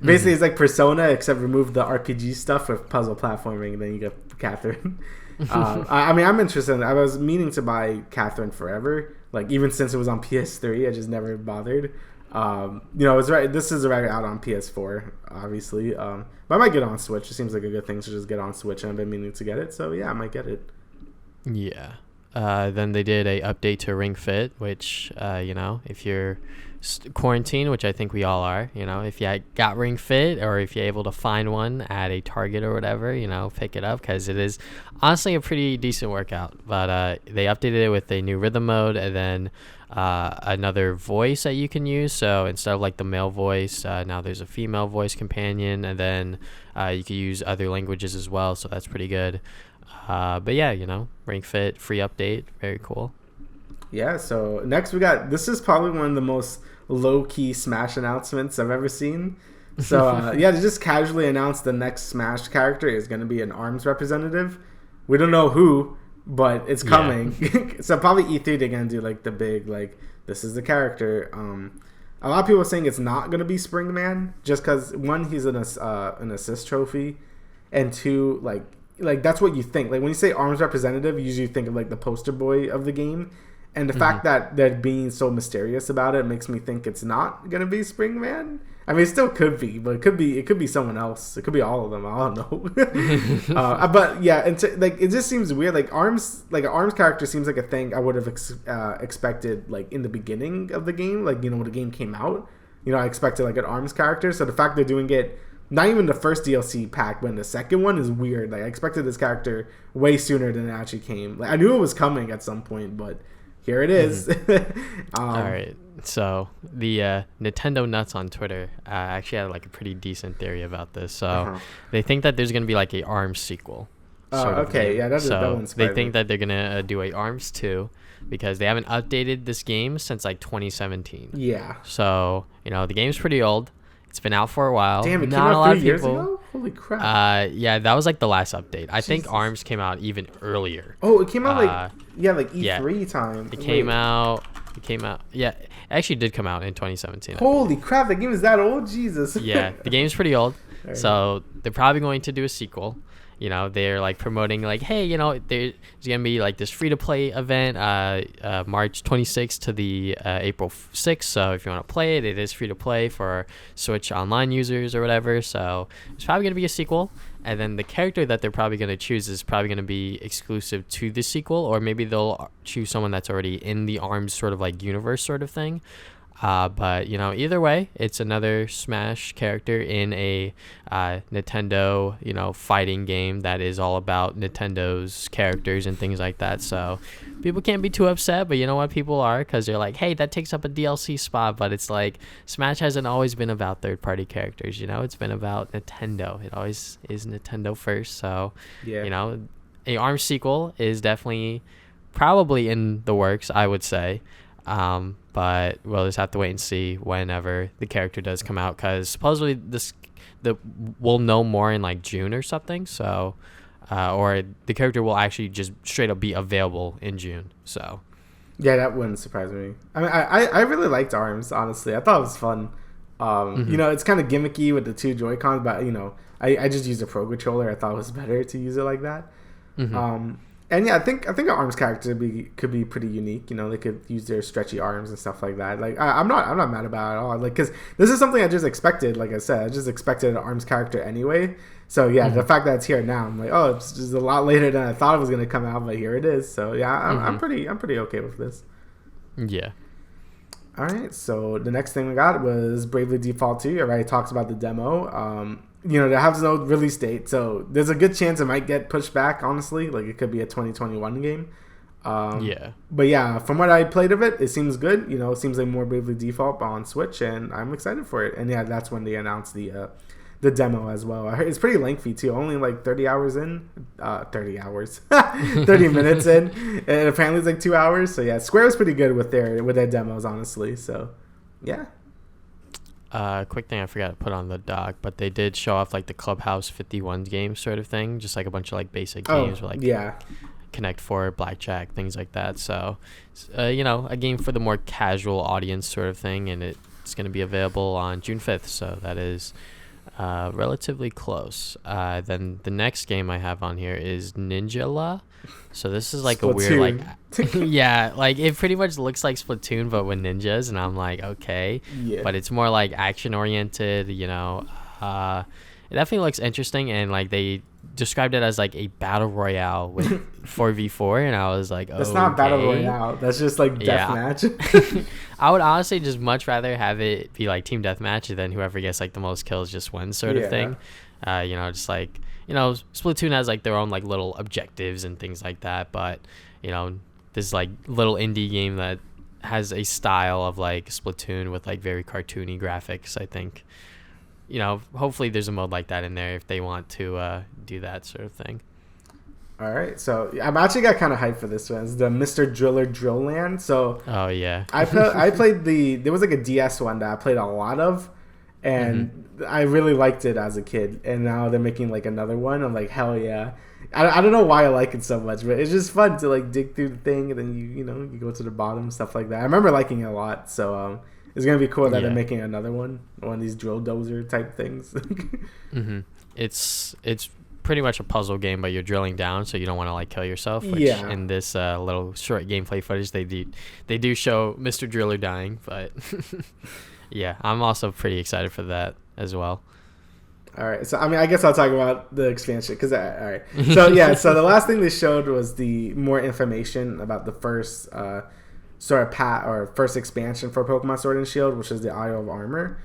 Basically, it's like Persona except remove the RPG stuff with puzzle platforming, and then you get Catherine. I'm interested. I was meaning to buy Catherine forever, like even since it was on PS3. I just never bothered. It's right. This is already out on PS4, obviously. But I might get on Switch. It seems like a good thing to just get on Switch, and I've been meaning to get it. So yeah, I might get it. Yeah. Then they did a update to Ring Fit, which if you're quarantined, which I think we all are, if you got Ring Fit or if you're able to find one at a Target or whatever, pick it up because it is honestly a pretty decent workout. But they updated it with a new rhythm mode and then another voice that you can use. So instead of like the male voice, now there's a female voice companion, and then you can use other languages as well. So that's pretty good. But yeah, Ring Fit free update, very cool. Yeah. So next we got, this is probably one of the most low-key Smash announcements I've ever seen. So they just casually announced the next Smash character is going to be an ARMS representative. We don't know who, but it's coming. Yeah. So probably E3 they're going to do like the big, like, this is the character. A lot of people are saying it's not going to be Springman just because, one, he's an assist trophy, and two, like that's what you think. Like when you say ARMS representative, you usually think of like the poster boy of the game. And the fact that they're being so mysterious about it makes me think it's not gonna be Springman. I mean, it still could be, but it could be someone else. It could be all of them. I don't know. But yeah, and it just seems weird. Like ARMS character seems like a thing I would have expected like in the beginning of the game. Like when the game came out, I expected like an ARMS character. So the fact they're doing it not even the first DLC pack, but in the second one is weird. Like I expected this character way sooner than it actually came. Like I knew it was coming at some point, but here it is. All right. So the Nintendo nuts on Twitter actually had like a pretty decent theory about this. So they think that there's going to be like a ARMS sequel. Okay. Yeah, that one's they think that they're going to do a ARMS 2 because they haven't updated this game since like 2017. Yeah. So, the game's pretty old. It's been out for a while. Damn, it came out 3 years ago? Holy crap. Yeah, that was like the last update. I think ARMS came out even earlier. Oh, it came out like E3 time. It came out. Yeah, it actually did come out in 2017. Holy crap, the game is that old? Jesus. Yeah, the game's pretty old. Right. So they're probably going to do a sequel. They're like promoting like, hey, there's gonna be like this free to play event March 26th to the April 6th. So if you want to play it, it is free to play for Switch Online users or whatever. So it's probably gonna be a sequel, and then the character that they're probably gonna choose is probably gonna be exclusive to the sequel, or maybe they'll choose someone that's already in the ARMS sort of like universe sort of thing. But either way, it's another Smash character in a Nintendo fighting game that is all about Nintendo's characters and things like that. So people can't be too upset, but you know what, people are, because they're like, hey, that takes up a DLC spot. But it's like Smash hasn't always been about third-party characters. It's been about Nintendo. It always is Nintendo first. So yeah. A ARMS sequel is definitely probably in the works, I would say. But we'll just have to wait and see whenever the character does come out, because supposedly we'll know more in like June or something. So, or the character will actually just straight up be available in June. So, yeah, that wouldn't surprise me. I mean, I really liked ARMS, honestly. I thought it was fun. It's kind of gimmicky with the two Joy-Cons, but I just used a Pro Controller. I thought it was better to use it like that. And yeah, I think an ARMS character could be pretty unique. They could use their stretchy arms and stuff like that. Like I'm not mad about it at all. Like, because this is something I just expected. Like I said, I just expected an ARMS character anyway. So yeah, the fact that it's here now, I'm like, oh, it's just a lot later than I thought it was gonna come out, but here it is. So yeah, I'm pretty okay with this. Yeah. All right. So the next thing we got was Bravely Default 2. I already talked about the demo. There has no release date, so there's a good chance it might get pushed back, honestly. Like, it could be a 2021 game. Yeah. But yeah, from what I played of it, it seems good. It seems like more Bravely Default on Switch, and I'm excited for it. And yeah, that's when they announced the demo as well. I heard it's pretty lengthy, too. Only like 30 hours in. 30 hours. 30 minutes in. And apparently it's like 2 hours. So yeah, Square is pretty good with their demos, honestly. So, yeah. quick thing I forgot to put on the doc, but they did show off like the Clubhouse 51 game sort of thing, just like a bunch of like basic games with like Connect 4, Blackjack, things like that. So, a game for the more casual audience sort of thing, and it's going to be available on June 5th. So that is relatively close. Then the next game I have on here is Ninja. So this is like Splatoon. A weird like yeah, like it pretty much looks like Splatoon but with ninjas, and I'm like, okay. Yeah. But it's more like action oriented, it definitely looks interesting, and like they described it as like a battle royale with 4v4, and I was like, oh, that's not battle royale, that's just like deathmatch. I would honestly just much rather have it be like team deathmatch, than whoever gets like the most kills just wins sort of thing. Just like, Splatoon has like their own like little objectives and things like that, but this like little indie game that has a style of like Splatoon with like very cartoony graphics. I think hopefully there's a mode like that in there if they want to do that sort of thing. All right, so I'm actually got kind of hyped for this one. It's the Mr. Driller Drill Land. So oh yeah, I played there was like a DS one that I played a lot of, and I really liked it as a kid, and now they're making like another one. I'm like, hell yeah. I don't know why I like it so much, but it's just fun to like dig through the thing, and then you go to the bottom, stuff like that. I remember liking it a lot, so it's gonna be cool that they're making another one of these drill dozer type things. It's pretty much a puzzle game, but you're drilling down, so you don't want to like kill yourself. Which in this little short gameplay footage, they do show Mr. Driller dying, but yeah, I'm also pretty excited for that as well. All right, so I guess I'll talk about the expansion because all right. So yeah, so the last thing they showed was the more information about the first first expansion for Pokemon Sword and Shield, which is the Isle of Armor,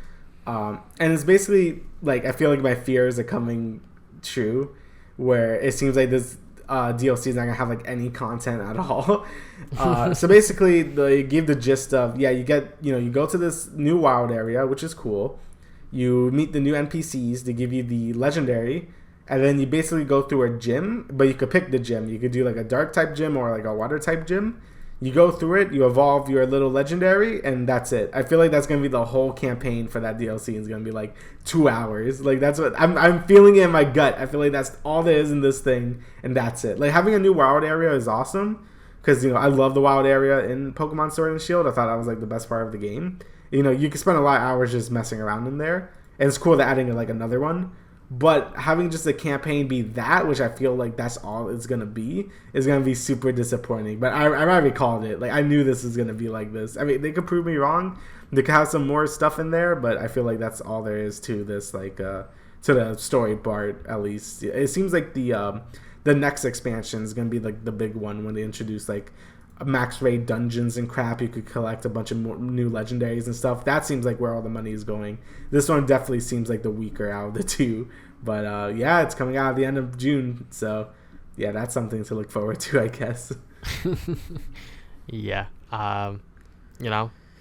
and it's basically like I feel like my fears are coming true, where it seems like this DLC is not gonna have like any content at all. So basically, they give the gist of you go to this new wild area, which is cool. You meet the new NPCs. They give you the legendary, and then you basically go through a gym. But you could pick the gym. You could do like a dark type gym or like a water type gym. You go through it. You evolve your little legendary, and that's it. I feel like that's gonna be the whole campaign for that DLC. It's gonna be like 2 hours. Like that's what I'm feeling it in my gut. I feel like that's all there is in this thing, and that's it. Like having a new wild area is awesome because I love the wild area in Pokemon Sword and Shield. I thought that was like the best part of the game. You can spend a lot of hours just messing around in there, and it's cool that adding like another one. But having just a campaign be that, which I feel like that's all it's gonna be, is gonna be super disappointing. But I already called it. Like I knew this was gonna be like this. I mean, they could prove me wrong. They could have some more stuff in there, but I feel like that's all there is to this. Like to the story part, at least. It seems like the next expansion is gonna be like the big one when they introduce like max raid dungeons and crap. You could collect a bunch of more new legendaries and stuff. That seems like where all the money is going. This one definitely seems like the weaker out of the two, but it's coming out at the end of June, so yeah, that's something to look forward to, I guess. Yeah.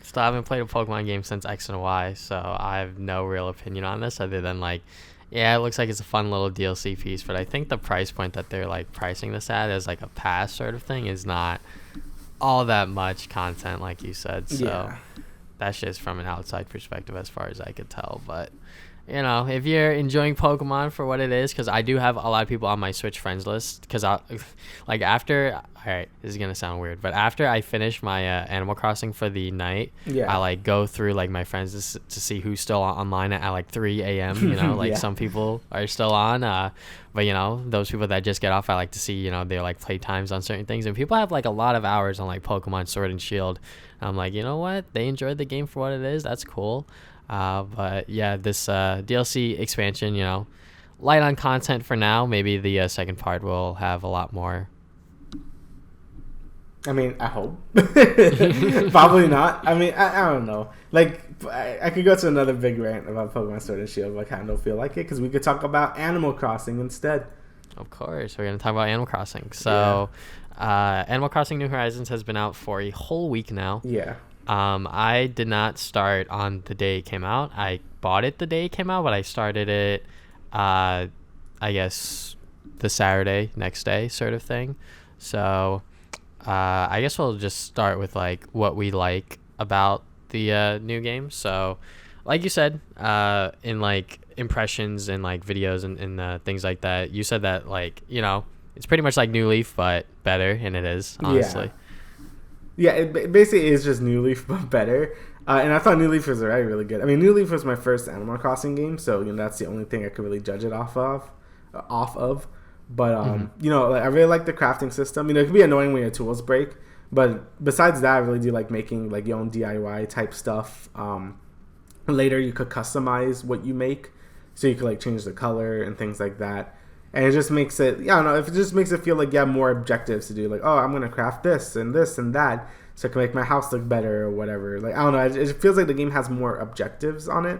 Still haven't played a Pokemon game since X and Y, so I have no real opinion on this other than like, yeah, it looks like it's a fun little DLC piece, but I think the price point that they're like pricing this at as like a pass sort of thing is not all that much content, like you said. So that's just from an outside perspective as far as I could tell. But if you're enjoying Pokemon for what it is, because I do have a lot of people on my Switch friends list, because this is gonna sound weird, but after I finish my Animal Crossing for the night, I like go through like my friends to see who's still online at like 3 a.m. Some people are still on, but those people that just get off, I like to see their like play times on certain things, and people have like a lot of hours on like Pokemon Sword and Shield. I'm like, what, they enjoyed the game for what it is. That's cool. But yeah, this DLC expansion, light on content for now. Maybe the second part will have a lot more. I mean, I hope. Probably not. I mean, I don't know. Like, I could go to another big rant about Pokemon Sword and Shield, but I kind of don't feel like it, because we could talk about Animal Crossing instead. Of course, we're going to talk about Animal Crossing. So, Animal Crossing New Horizons has been out for a whole week now. Yeah. I did not start on the day it came out. I bought it the day it came out, but I started it, I guess, the Saturday next day sort of thing. So I guess we'll just start with like what we like about the new game. So like you said, in like impressions and like videos and things like that, you said that like, you know, it's pretty much like New Leaf but better, and it is, honestly. Yeah, it basically is just New Leaf but better. And I thought New Leaf was already really good. I mean, New Leaf was my first Animal Crossing game, so you know that's the only thing I could really judge it off of. But you know, like, I really like the crafting system. You know, it can be annoying when your tools break, but besides that, I really do like making like your own DIY type stuff. Later, you could customize what you make, so you could like change the color and things like that. And it just makes it, yeah, I don't know, if it just makes it feel like you have more objectives to do. Like, oh, I'm gonna craft this and that, so I can make my house look better or whatever. Like, I don't know, it feels like the game has more objectives on it.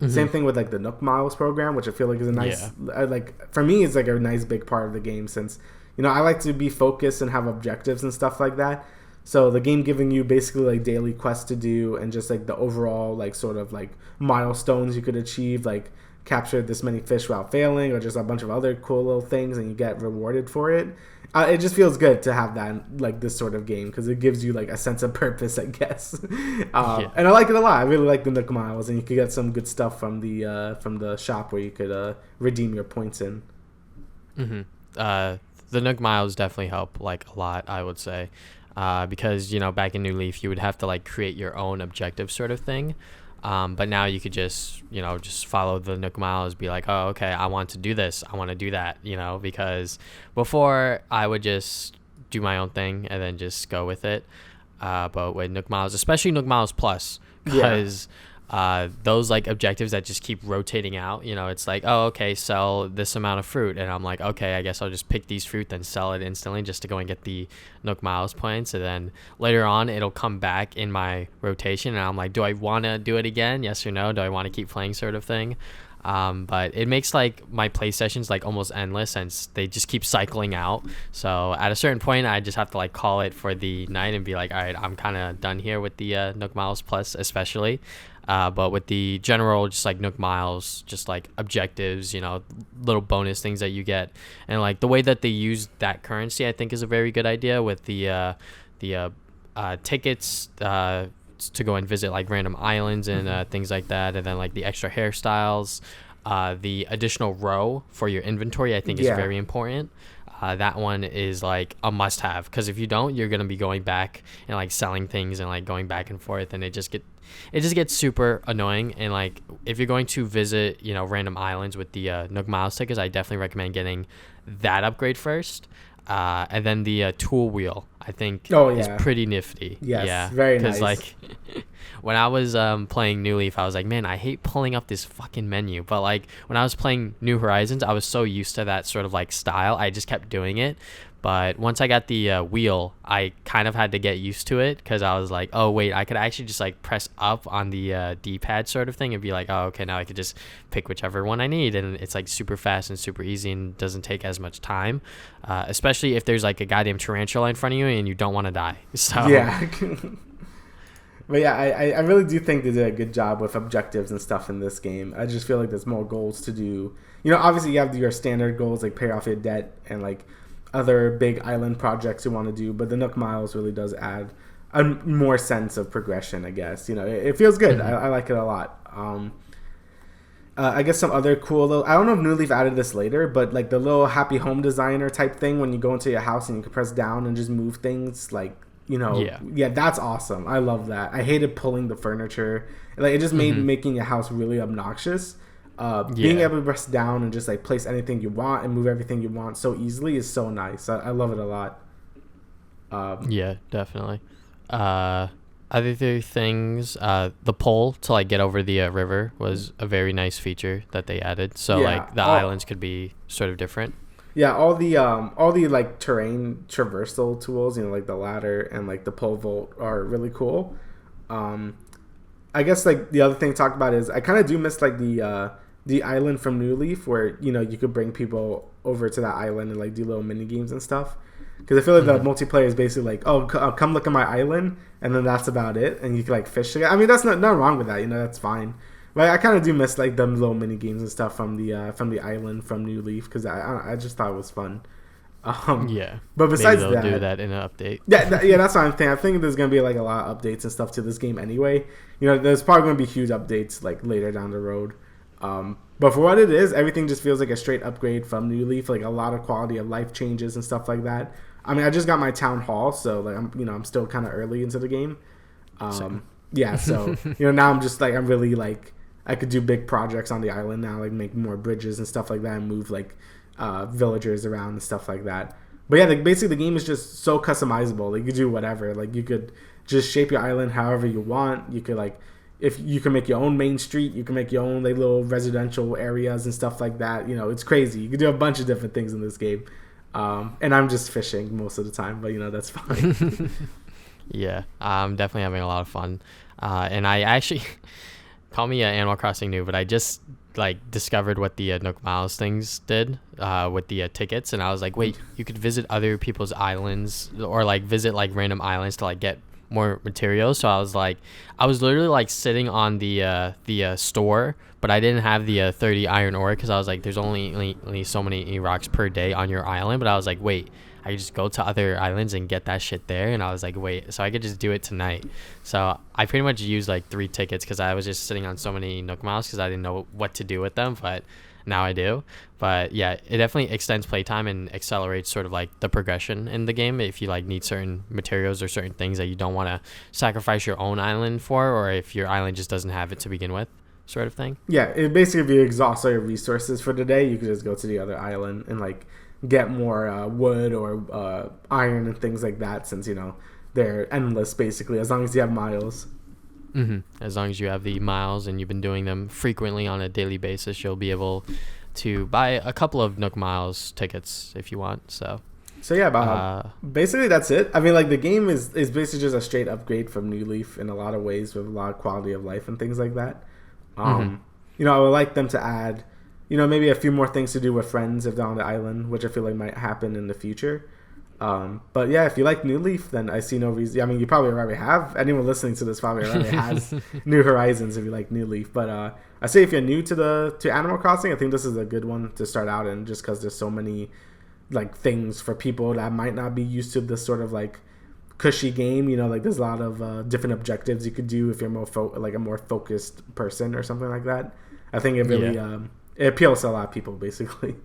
Same thing with like the Nook Miles program, which I feel like is a nice, like for me, it's like a nice big part of the game, since you know I like to be focused and have objectives and stuff like that. So the game giving you basically like daily quests to do and just like the overall like sort of like milestones you could achieve, like capture this many fish without failing, or just a bunch of other cool little things, and you get rewarded for it. It just feels good to have that in, like, this sort of game, because it gives you like a sense of purpose, I guess. And I like it a lot. I really like the Nook Miles, and you could get some good stuff from the shop where you could redeem your points in. The Nook Miles definitely help like a lot, I would say, because you know back in New Leaf you would have to like create your own objective sort of thing. But now you could just follow the Nook Miles, be like, oh, okay, I want to do this, I want to do that, you know, because before I would just do my own thing and then just go with it. But with Nook Miles, especially Nook Miles Plus, because those like objectives that just keep rotating out, you know, it's like, oh, okay, sell this amount of fruit, and I'm like, okay, I guess I'll just pick these fruit then sell it instantly just to go and get the Nook Miles points, and then later on it'll come back in my rotation and I'm like, do I want to do it again, yes or no, do I want to keep playing, sort of thing. But it makes like my play sessions like almost endless, since they just keep cycling out. So at a certain point I just have to like call it for the night and be like, all right, I'm kind of done here with the Nook Miles Plus especially. But with the general, just like Nook Miles, just like objectives, you know, little bonus things that you get, and like the way that they use that currency, I think is a very good idea, with the tickets to go and visit like random islands and things like that, and then like the extra hairstyles, the additional row for your inventory, I think is very important. That one is like a must-have, because if you don't, you're gonna be going back and like selling things and like going back and forth, and it just gets super annoying. And like if you're going to visit, you know, random islands with the Nook Miles tickets, I definitely recommend getting that upgrade first. And then the tool wheel, I think, is pretty nifty. Yes, very nice. Because like when I was playing New Leaf, I was like, man, I hate pulling up this fucking menu. But like when I was playing New Horizons, I was so used to that sort of like style, I just kept doing it. But once I got the wheel, I kind of had to get used to it, because I was like, oh wait, I could actually just like press up on the D-pad sort of thing and be like, oh okay, now I could just pick whichever one I need, and it's like super fast and super easy and doesn't take as much time, especially if there's like a goddamn tarantula in front of you and you don't want to die. So yeah. But yeah, I really do think they did a good job with objectives and stuff in this game. I just feel like there's more goals to do. You know, obviously you have your standard goals like pay off your debt and like other big island projects you want to do, but the Nook Miles really does add a more sense of progression, I guess. You know, it feels good. I like it a lot. I guess some other cool little, I don't know if New Leaf added this later, but like the little happy home designer type thing when you go into your house and you can press down and just move things, like, you know, that's awesome. I love that. I hated pulling the furniture. Like it just made making your house really obnoxious. Being able to press down and just like place anything you want and move everything you want so easily is so nice. I love it a lot. Yeah, definitely. Other things, the pole to like get over the river was a very nice feature that they added. So like the islands could be sort of different. Yeah, all the like terrain traversal tools, you know, like the ladder and like the pole vault are really cool. I guess like the other thing to talk about is I kind of do miss like the island from New Leaf, where, you know, you could bring people over to that island and like do little mini games and stuff. Because I feel like the multiplayer is basically like, oh, come look at my island, and then that's about it, and you can like fish together. I mean, that's nothing wrong with that, you know, that's fine. But I kind of do miss like them little mini games and stuff from the island from New Leaf, because I just thought it was fun. Yeah. But besides Maybe they'll that, do that in an update. yeah, that's what I'm thinking. I think there's gonna be like a lot of updates and stuff to this game anyway. You know, there's probably gonna be huge updates like later down the road. But for what it is, everything just feels like a straight upgrade from New Leaf. Like a lot of quality of life changes and stuff like that. I mean, I just got my town hall, so like I'm still kind of early into the game. Yeah, so now I'm just like I'm really like I could do big projects on the island now, like make more bridges and stuff like that, and move like villagers around and stuff like that. But yeah, like basically the game is just so customizable. Like you could do whatever. Like you could just shape your island however you want. You could like if you can make your own main street, you can make your own like little residential areas and stuff like that. It's crazy. You can do a bunch of different things in this game. And I'm just fishing most of the time, but that's fine. Yeah, I'm definitely having a lot of fun. And I actually call me Animal Crossing new, but I just like discovered what the Nook Miles things did with the tickets, and I was like, wait, you could visit other people's islands or like visit like random islands to like get more materials. So I was literally like sitting on the store, but I didn't have the 30 iron ore because I was like, there's only so many rocks per day on your island. But I was like, wait, I could just go to other islands and get that shit there. And I was like, wait, so I could just do it tonight. So I pretty much used like 3 tickets because I was just sitting on so many Nook Miles because I didn't know what to do with them, but now I do. But yeah, it definitely extends playtime and accelerates sort of like the progression in the game if you like need certain materials or certain things that you don't want to sacrifice your own island for, or if your island just doesn't have it to begin with, sort of thing. Yeah, it basically, if you exhaust all your resources for the day, you can just go to the other island and like get more wood or iron and things like that, since they're endless basically, as long as you have miles. As long as you have the miles and you've been doing them frequently on a daily basis, you'll be able to buy a couple of Nook Miles tickets if you want. So yeah, basically that's it. I mean, like the game is basically just a straight upgrade from New Leaf in a lot of ways, with a lot of quality of life and things like that. I would like them to add maybe a few more things to do with friends if they're on the island, which I feel like might happen in the future. But yeah, if you like New Leaf, then I see no reason. I mean, you probably already have. Anyone listening to this probably already has New Horizons if you like New Leaf. But I say if you're new to Animal Crossing, I think this is a good one to start out in, just because there's so many like things for people that might not be used to this sort of like cushy game. Like there's a lot of different objectives you could do if you're more like a more focused person or something like that. I think it really it appeals to a lot of people basically.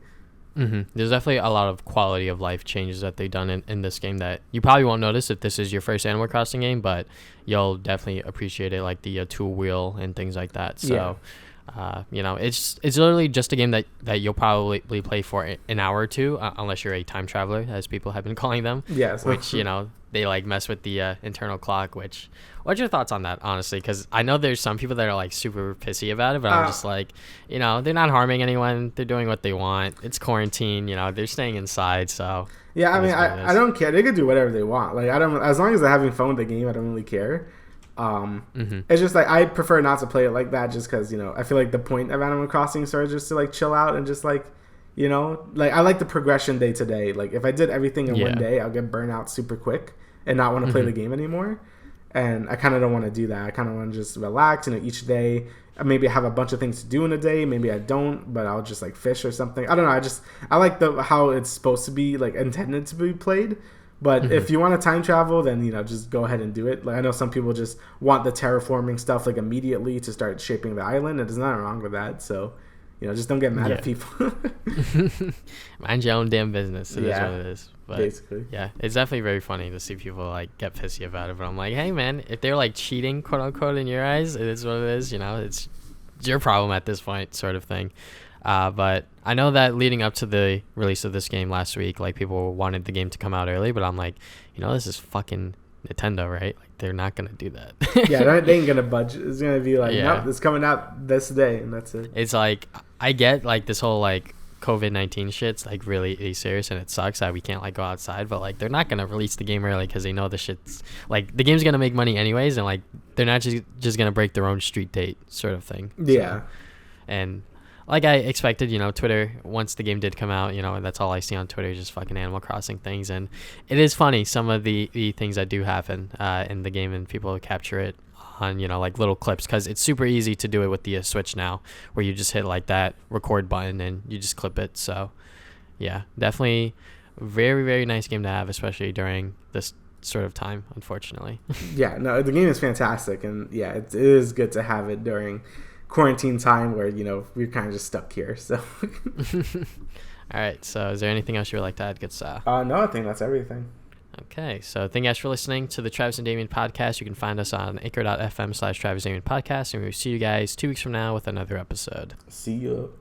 There's definitely a lot of quality of life changes that they've done in this game that you probably won't notice if this is your first Animal Crossing game, but you'll definitely appreciate it, like the tool wheel and things like that. So it's literally just a game that you'll probably play for an hour or two, unless you're a time traveler, as people have been calling them. Yes. Which they like mess with the internal clock. What's your thoughts on that, honestly? Because I know there's some people that are like super pissy about it, but I'm just like, they're not harming anyone. They're doing what they want. It's quarantine. They're staying inside. So yeah, I mean, I don't care. They could do whatever they want. Like as long as they're having fun with the game, I don't really care. It's just like I prefer not to play it like that, just because I feel like the point of Animal Crossing sort of just to like chill out and just like like I like the progression day to day. Like if I did everything in one day, I'll get burnt out super quick and not want to play the game anymore. And I kind of don't want to do that. I kind of want to just relax. Each day I maybe have a bunch of things to do in a day. Maybe I don't, but I'll just like fish or something. I don't know. I like how it's supposed to be like intended to be played. But if you want to time travel, then just go ahead and do it. Like I know some people just want the terraforming stuff like immediately to start shaping the island, and there's nothing wrong with that. So just don't get mad at people. Mind your own damn business. It is what it is. But basically, yeah, it's definitely very funny to see people like get pissy about it. But I'm like, hey man, if they're like cheating, quote unquote, in your eyes, it is what it is. It's your problem at this point, sort of thing. But I know that leading up to the release of this game last week, like people wanted the game to come out early, but I'm like, this is fucking Nintendo, right? Like they're not gonna do that. Yeah, they ain't gonna budge. It's gonna be like, nope, it's coming out this day, and that's it. It's like I get like this whole like COVID-19 shit's like really serious, and it sucks that we can't like go outside, but like they're not gonna release the game early because they know the shit's like the game's gonna make money anyways, and like they're not just gonna break their own street date, sort of thing. Yeah. So, and like I expected, Twitter, once the game did come out, that's all I see on Twitter, just fucking Animal Crossing things. And it is funny, some of the things that do happen in the game, and people capture it on, like little clips, because it's super easy to do it with the Switch now, where you just hit like that record button and you just clip it. So yeah, definitely very, very nice game to have, especially during this sort of time, unfortunately. Yeah, no, the game is fantastic, and yeah, it is good to have it during quarantine time where, you know, we're kind of just stuck here. So All right, so is there anything else you would like to add, good stuff? no, I think that's everything. Okay, so thank you guys for listening to the Travis and Damian podcast. You can find us on anchor.fm/Travis Damian Podcast, and we will see you guys 2 weeks from now with another episode. See you.